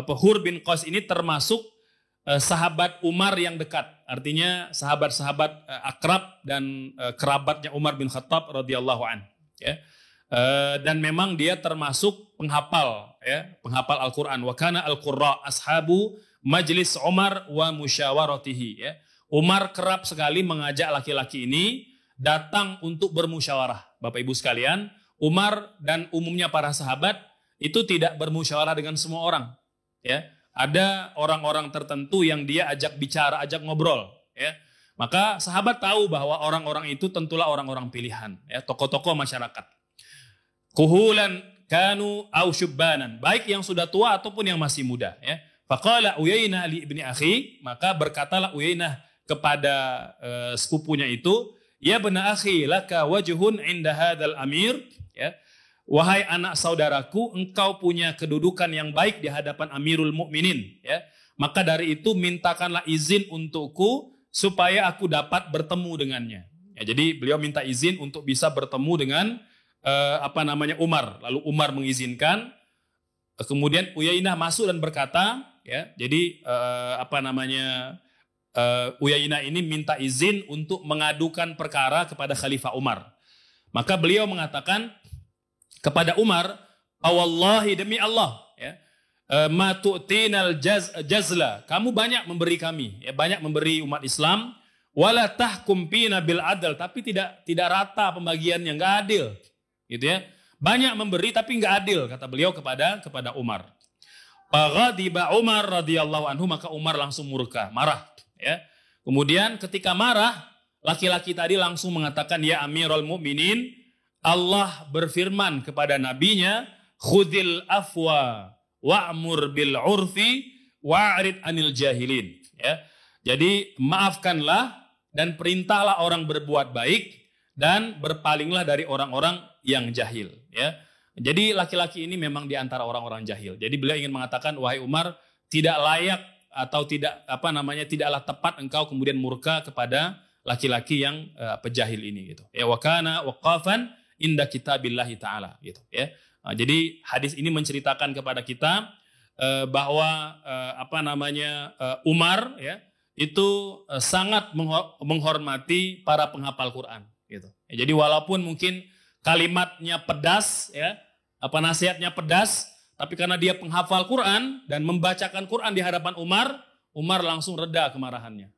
Hur bin Qais ini termasuk sahabat Umar yang dekat. Artinya sahabat-sahabat akrab dan kerabatnya Umar bin Khattab radhiyallahu an. Ya. Dan memang dia termasuk penghafal, ya, penghafal Al-Quran. Wa kana al-qurra ashabu majlis Umar wa musyawaratihi. Ya. Umar kerap sekali mengajak laki-laki ini datang untuk bermusyawarah. Bapak Ibu sekalian, Umar dan umumnya para sahabat itu tidak bermusyawarah dengan semua orang. Ya, ada orang-orang tertentu yang dia ajak bicara, ajak ngobrol. Ya, maka sahabat tahu bahwa orang-orang itu tentulah orang-orang pilihan, ya, tokoh-tokoh masyarakat. Kuhulan kanu au syubbanan, baik yang sudah tua ataupun yang masih muda. Ya, faqala Uyainah li ibni akhi, maka berkatalah Uyainah kepada sepupunya itu, ya bena akhi laka wajhun inda hadzal amir, ya. Wahai anak saudaraku, engkau punya kedudukan yang baik di hadapan Amirul Mukminin, ya. Maka dari itu mintakanlah izin untukku supaya aku dapat bertemu dengannya. Ya, jadi beliau minta izin untuk bisa bertemu dengan Umar. Lalu Umar mengizinkan. Kemudian Uyainah masuk dan berkata, ya. Jadi Uyainah ini minta izin untuk mengadukan perkara kepada Khalifah Umar. Maka beliau mengatakan kepada Umar, "Awallahi demi Allah, ya, ma tu'tinal jazla, kamu banyak memberi kami, ya, banyak memberi umat Islam, wala tahkum fina bil adl, tapi tidak rata pembagiannya, enggak adil." Gitu ya. Banyak memberi tapi enggak adil, kata beliau kepada Umar. Faghadiba Umar radhiyallahu anhu, maka Umar langsung murka, marah, ya. Kemudian ketika marah, laki-laki tadi langsung mengatakan, "Ya Amirul Mukminin, Allah berfirman kepada nabinya, khudil afwa wa'mur bil urfi wa'rid anil jahilin." Ya. Jadi maafkanlah dan perintahlah orang berbuat baik dan berpalinglah dari orang-orang yang jahil. Ya. Jadi laki-laki ini memang di antara orang-orang jahil. Jadi beliau ingin mengatakan, wahai Umar, tidak layak atau tidaklah tepat engkau kemudian murka kepada laki-laki yang pejahil ini gitu. Ya, wa kana waqafan inda kitabillahi ta'ala gitu, ya. Jadi hadis ini menceritakan kepada kita bahwa Umar, ya, itu sangat menghormati para penghafal Quran gitu. Ya, jadi walaupun mungkin kalimatnya pedas, ya, nasihatnya pedas, tapi karena dia penghafal Quran dan membacakan Quran di hadapan Umar langsung reda kemarahannya.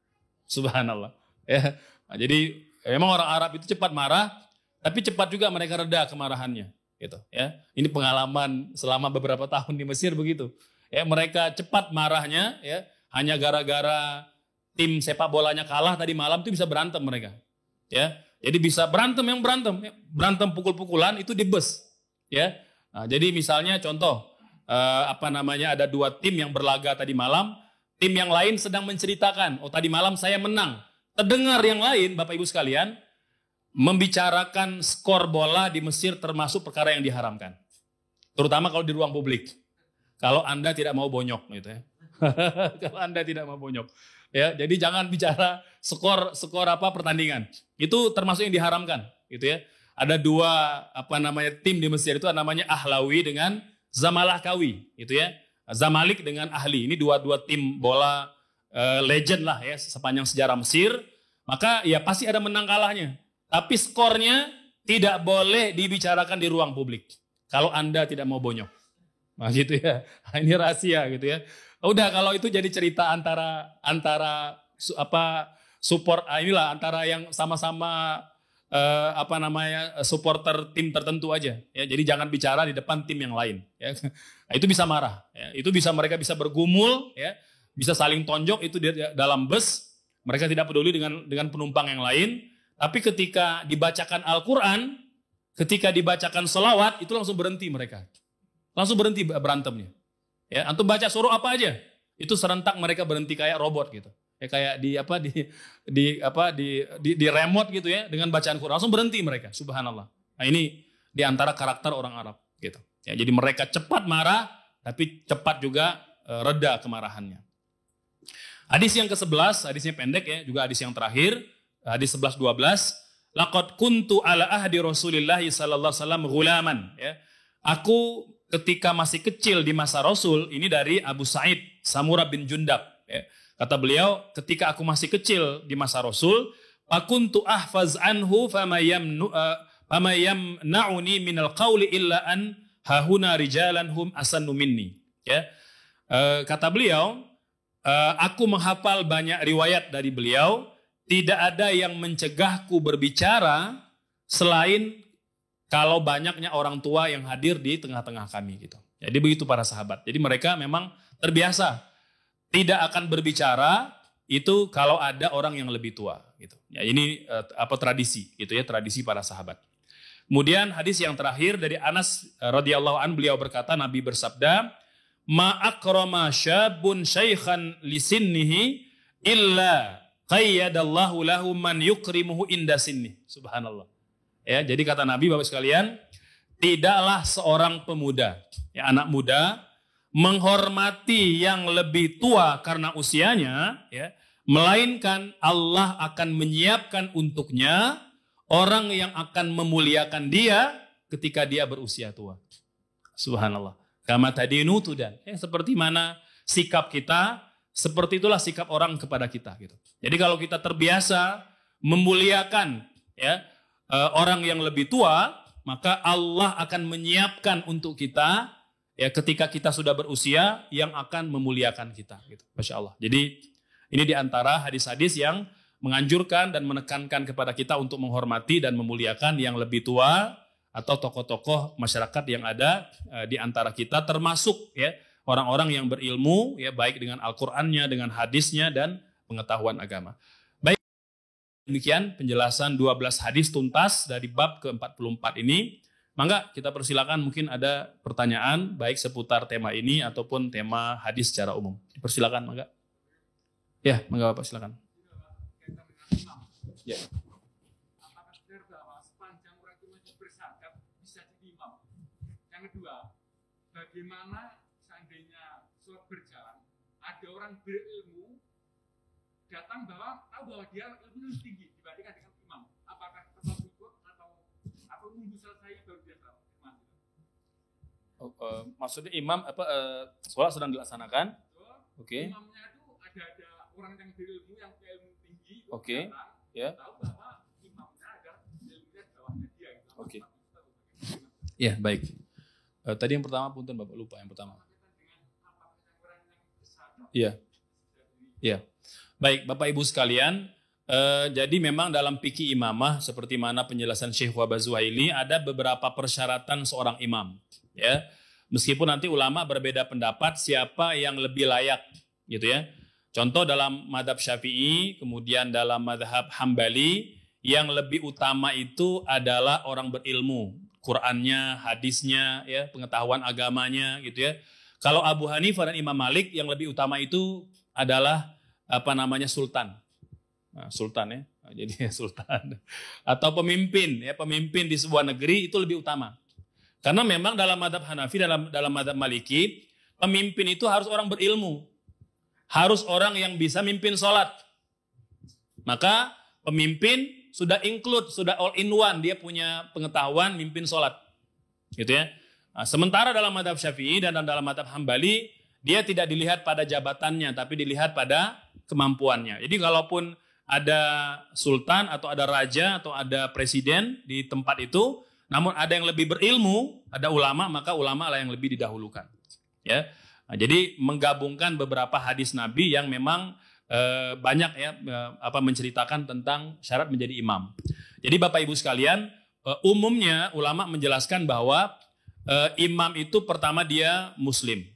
Subhanallah. Ya. Jadi memang orang Arab itu cepat marah, tapi cepat juga mereka reda kemarahannya, gitu. Ya, ini pengalaman selama beberapa tahun di Mesir begitu. Ya, mereka cepat marahnya, ya, hanya gara-gara tim sepak bolanya kalah tadi malam itu bisa berantem mereka. Ya, jadi bisa berantem berantem pukul-pukulan itu di bus. Ya, nah, jadi misalnya contoh, ada dua tim yang berlaga tadi malam, tim yang lain sedang menceritakan, oh tadi malam saya menang. Terdengar yang lain, Bapak Ibu sekalian, membicarakan skor bola di Mesir termasuk perkara yang diharamkan. Terutama kalau di ruang publik. Kalau Anda tidak mau bonyok gitu, ya. Kalau Anda tidak mau bonyok. Ya, jadi jangan bicara skor pertandingan. Itu termasuk yang diharamkan, gitu ya. Ada dua tim di Mesir itu namanya Ahlawi dengan Zamalakawi, gitu ya. Zamalik dengan Ahli. Ini dua tim bola legend lah, ya, sepanjang sejarah Mesir. Maka ya pasti ada menang kalahnya. Tapi skornya tidak boleh dibicarakan di ruang publik. Kalau Anda tidak mau bonyok. Nah gitu ya. Ini rahasia gitu ya. Udah kalau itu jadi cerita antara support antara yang sama-sama supporter tim tertentu aja. Ya, jadi jangan bicara di depan tim yang lain. Ya. Nah, itu bisa marah. Ya. Itu mereka bisa bergumul, ya, bisa saling tonjok itu di dalam bus. Mereka tidak peduli dengan penumpang yang lain. Tapi ketika dibacakan Al-Quran, ketika dibacakan selawat, itu langsung berhenti mereka. Langsung berhenti berantemnya. Ya, antum baca surah apa aja. itu serentak mereka berhenti kayak robot gitu. Ya kayak di remote gitu ya, dengan bacaan Quran langsung berhenti mereka. Subhanallah. Nah, ini di antara karakter orang Arab gitu. Ya, jadi mereka cepat marah tapi cepat juga reda kemarahannya. Hadis yang ke-11, hadisnya pendek ya, juga hadis yang terakhir, hadis 11-12. Laqad kuntu ala ahdi Rasulillah sallallahu alaihi wasallam ghulaman, ya. Aku ketika masih kecil di masa Rasul, ini dari Abu Sa'id Samurah bin Jundab, ya. Kata beliau, ketika aku masih kecil di masa Rasul, fakuntu ahfaz anhu fama yamna'uni minal qawli illa an hahuna rijalan hum asannu minni, ya. Kata beliau, aku menghafal banyak riwayat dari beliau, tidak ada yang mencegahku berbicara selain kalau banyaknya orang tua yang hadir di tengah-tengah kami gitu. Jadi begitu para sahabat. Jadi mereka memang terbiasa tidak akan berbicara itu kalau ada orang yang lebih tua gitu. Ya, ini tradisi gitu ya, tradisi para sahabat. Kemudian hadis yang terakhir dari Anas radhiyallahu an, beliau berkata, Nabi bersabda, ma akrama syabun syaikhan lisinnihi illa qayyadallahu lahu man yukrimuhu inda sinni. Subhanallah. Ya, jadi kata Nabi, Bapak sekalian, tidaklah seorang pemuda, ya, anak muda menghormati yang lebih tua karena usianya, ya, melainkan Allah akan menyiapkan untuknya orang yang akan memuliakan dia ketika dia berusia tua. Subhanallah. Kama tadinu tudan. Ya, seperti mana sikap kita, seperti itulah sikap orang kepada kita gitu. Jadi kalau kita terbiasa memuliakan, ya, orang yang lebih tua, maka Allah akan menyiapkan untuk kita, ya, ketika kita sudah berusia yang akan memuliakan kita gitu. Masya Allah. Jadi ini diantara hadis-hadis yang menganjurkan dan menekankan kepada kita untuk menghormati dan memuliakan yang lebih tua atau tokoh-tokoh masyarakat yang ada di antara kita, termasuk ya orang-orang yang berilmu, ya, baik dengan Al-Qur'annya, dengan hadisnya dan pengetahuan agama. Baik, demikian penjelasan 12 hadis tuntas dari bab ke-44 ini. Mangga kita persilakan, mungkin ada pertanyaan baik seputar tema ini ataupun tema hadis secara umum. Persilakan, mangga. Ya, mangga Bapak silakan. Ya. Apakah benar bahwa sepanjang orang itu masih berzakat bisa jadi imam? Yang kedua, bagaimana seandainya sholat berjalan, ada orang berilmu datang tahu bahwa dia ilmunya lebih tinggi dibandingkan dengan imam, apakah tetap ikut atau nunggu selesai baru dia sholat? Maksudnya imam sholat sedang dilaksanakan? Oke. Imamnya itu ada orang yang berilmu, yang ilmu tinggi, oke, ya. Tahu bahwa imamnya ada ilmunya di bawahnya dia. Oke. Ya, baik. Tadi yang pertama, punten Bapak lupa yang pertama. Iya. Iya. Baik, Bapak Ibu sekalian, jadi memang dalam fikih imamah seperti mana penjelasan Syekh Wahbah Zuhaili, ada beberapa persyaratan seorang imam, ya. Meskipun nanti ulama berbeda pendapat siapa yang lebih layak, gitu ya. Contoh dalam mazhab Syafi'i, kemudian dalam mazhab Hambali, yang lebih utama itu adalah orang berilmu, Qur'annya, hadisnya, ya, pengetahuan agamanya, gitu ya. Kalau Abu Hanifah dan Imam Malik, yang lebih utama itu adalah sultan. Nah, sultan ya. Nah, jadi sultan atau pemimpin, ya, pemimpin di sebuah negeri itu lebih utama. Karena memang dalam mazhab Hanafi, dalam mazhab Maliki, pemimpin itu harus orang berilmu. Harus orang yang bisa mimpin sholat. Maka pemimpin sudah include, sudah all in one, dia punya pengetahuan mimpin sholat. Gitu ya. Nah, sementara dalam mazhab Syafi'i dan dalam mazhab Hambali, dia tidak dilihat pada jabatannya, tapi dilihat pada kemampuannya. Jadi kalaupun ada sultan atau ada raja atau ada presiden di tempat itu, namun ada yang lebih berilmu, ada ulama, maka ulama lah yang lebih didahulukan. Ya. Nah, jadi menggabungkan beberapa hadis Nabi yang memang banyak ya menceritakan tentang syarat menjadi imam. Jadi Bapak Ibu sekalian, umumnya ulama menjelaskan bahwa imam itu pertama dia muslim.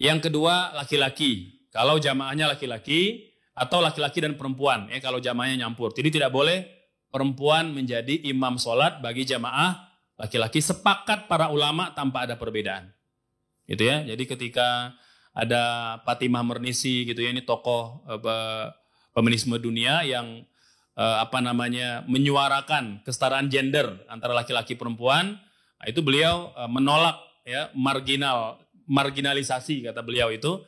Yang kedua laki-laki. Kalau jamaahnya laki-laki atau laki-laki dan perempuan, ya, kalau jamaahnya nyampur. Jadi tidak boleh perempuan menjadi imam sholat bagi jamaah laki-laki, sepakat para ulama tanpa ada perbedaan. Gitu ya. Jadi ketika ada Fatimah Mernissi gitu ya, ini tokoh feminisme dunia yang menyuarakan kesetaraan gender antara laki-laki perempuan. Nah, itu beliau menolak ya marginalisasi kata beliau itu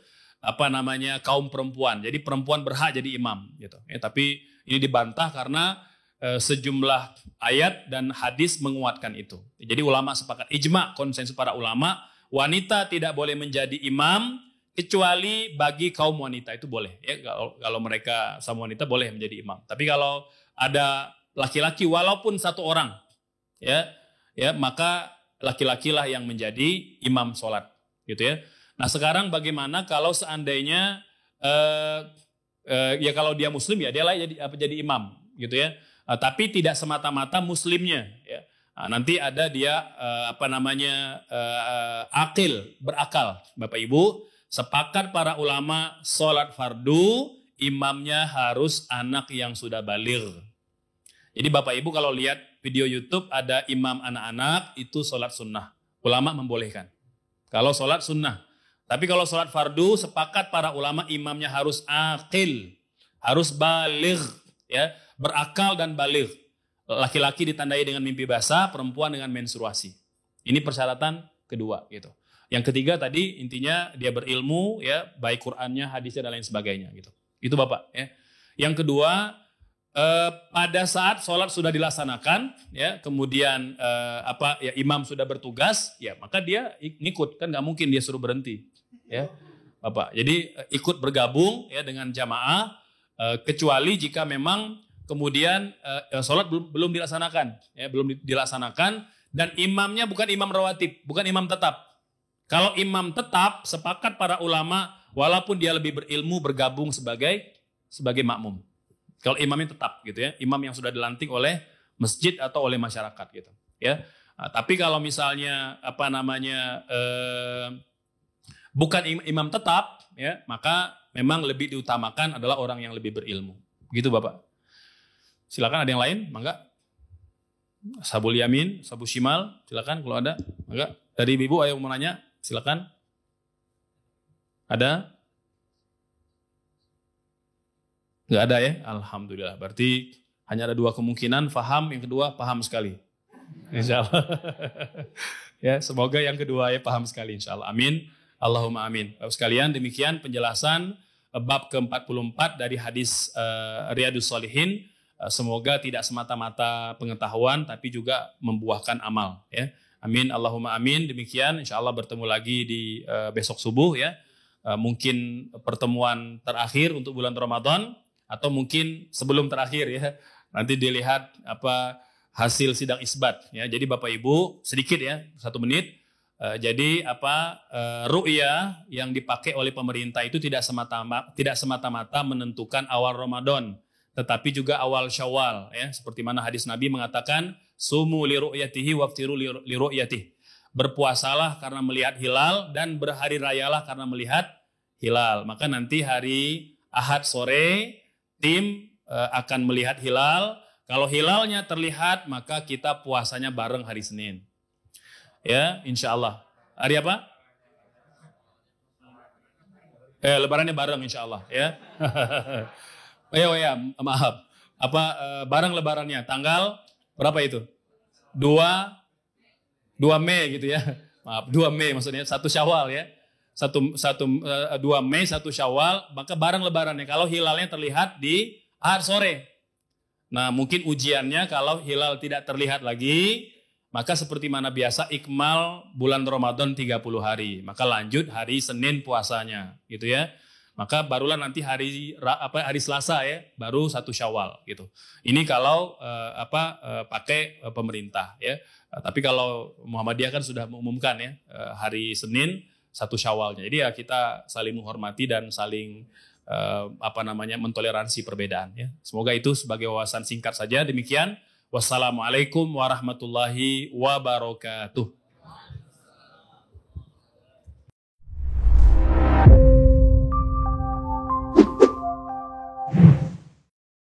kaum perempuan. Jadi perempuan berhak jadi imam gitu. Ya, tapi ini dibantah karena sejumlah ayat dan hadis menguatkan itu. Jadi ulama sepakat, ijma, konsensus para ulama, wanita tidak boleh menjadi imam kecuali bagi kaum wanita itu boleh. Ya, kalau mereka sama wanita boleh menjadi imam. Tapi kalau ada laki-laki walaupun satu orang, ya maka laki-lakilah yang menjadi imam sholat, gitu ya. Nah sekarang bagaimana kalau seandainya ya kalau dia muslim ya dia lah jadi imam, gitu ya. Tapi tidak semata-mata muslimnya, ya. Nah, nanti ada dia akil, berakal, Bapak Ibu. Sepakat para ulama sholat fardu imamnya harus anak yang sudah baligh. Jadi Bapak Ibu kalau lihat video YouTube ada imam anak-anak itu sholat sunnah. Ulama membolehkan. Kalau sholat sunnah. Tapi kalau sholat fardu sepakat para ulama imamnya harus akil. Harus baligh. Ya, berakal dan baligh. Laki-laki ditandai dengan mimpi basah, perempuan dengan menstruasi. Ini persyaratan kedua gitu. Yang ketiga tadi intinya dia berilmu ya, baik Qur'annya, hadisnya dan lain sebagainya gitu. Itu Bapak ya. Yang kedua pada saat sholat sudah dilaksanakan, ya, kemudian imam sudah bertugas, ya maka dia ngikut, kan nggak mungkin dia suruh berhenti, ya, Bapak. Jadi ikut bergabung ya dengan jamaah, kecuali jika memang kemudian sholat belum dilaksanakan, ya, belum dilaksanakan dan imamnya bukan imam rawatib, bukan imam tetap. Kalau imam tetap, sepakat para ulama, walaupun dia lebih berilmu bergabung sebagai makmum. Kalau imamnya tetap gitu ya, imam yang sudah dilantik oleh masjid atau oleh masyarakat gitu ya. Nah, tapi kalau misalnya bukan imam tetap ya, maka memang lebih diutamakan adalah orang yang lebih berilmu. Gitu Bapak. Silakan ada yang lain, mangga. Sabul yamin, sabu shimal, silakan kalau ada. Mangga. Dari Ibu ayo mau nanya, silakan. Ada? Nggak ada ya? Alhamdulillah. Berarti hanya ada dua kemungkinan, paham, yang kedua paham sekali. Insya Allah. Ya, semoga yang kedua ya paham sekali insya Allah. Amin. Allahumma amin. Bapak sekalian, demikian penjelasan bab ke-44 dari hadis Riyadus Shalihin. Semoga tidak semata-mata pengetahuan, tapi juga membuahkan amal. Ya. Amin. Allahumma amin. Demikian, insya Allah bertemu lagi di besok subuh ya. Mungkin pertemuan terakhir untuk bulan Ramadan. Atau mungkin sebelum terakhir ya, nanti dilihat hasil sidang isbat ya. Jadi Bapak Ibu sedikit ya, 1 menit. Jadi ru'yah yang dipakai oleh pemerintah itu tidak semata-mata menentukan awal Ramadan, tetapi juga awal Syawal ya. Seperti mana hadis Nabi mengatakan, sumu li ru'yatihi waftiru li ru'yatihi. Berpuasalah karena melihat hilal dan berhari rayalah karena melihat hilal. Maka nanti hari Ahad sore tim akan melihat hilal. Kalau hilalnya terlihat, maka kita puasanya bareng hari Senin. Ya, insya Allah. Hari apa? Lebarannya bareng insya Allah. Ya. Ya, maaf. Bareng lebarannya. Tanggal berapa itu? 2 Mei gitu ya. Maaf, 2 Mei maksudnya. 1 Syawal ya. 2 Mei, 1 Syawal, maka bareng lebarannya. Kalau hilalnya terlihat di Ahad sore. Nah mungkin ujiannya kalau hilal tidak terlihat lagi, maka seperti mana biasa ikmal bulan Ramadan 30 hari. Maka lanjut hari Senin puasanya gitu ya. Maka barulah nanti hari Selasa ya, baru 1 Syawal gitu. Ini kalau pakai pemerintah ya. Tapi kalau Muhammadiyah kan sudah mengumumkan ya, hari Senin 1 Syawalnya. Jadi ya kita saling menghormati dan saling mentoleransi perbedaan ya. Semoga itu sebagai wawasan singkat saja. Demikian. Wassalamualaikum warahmatullahi wabarakatuh.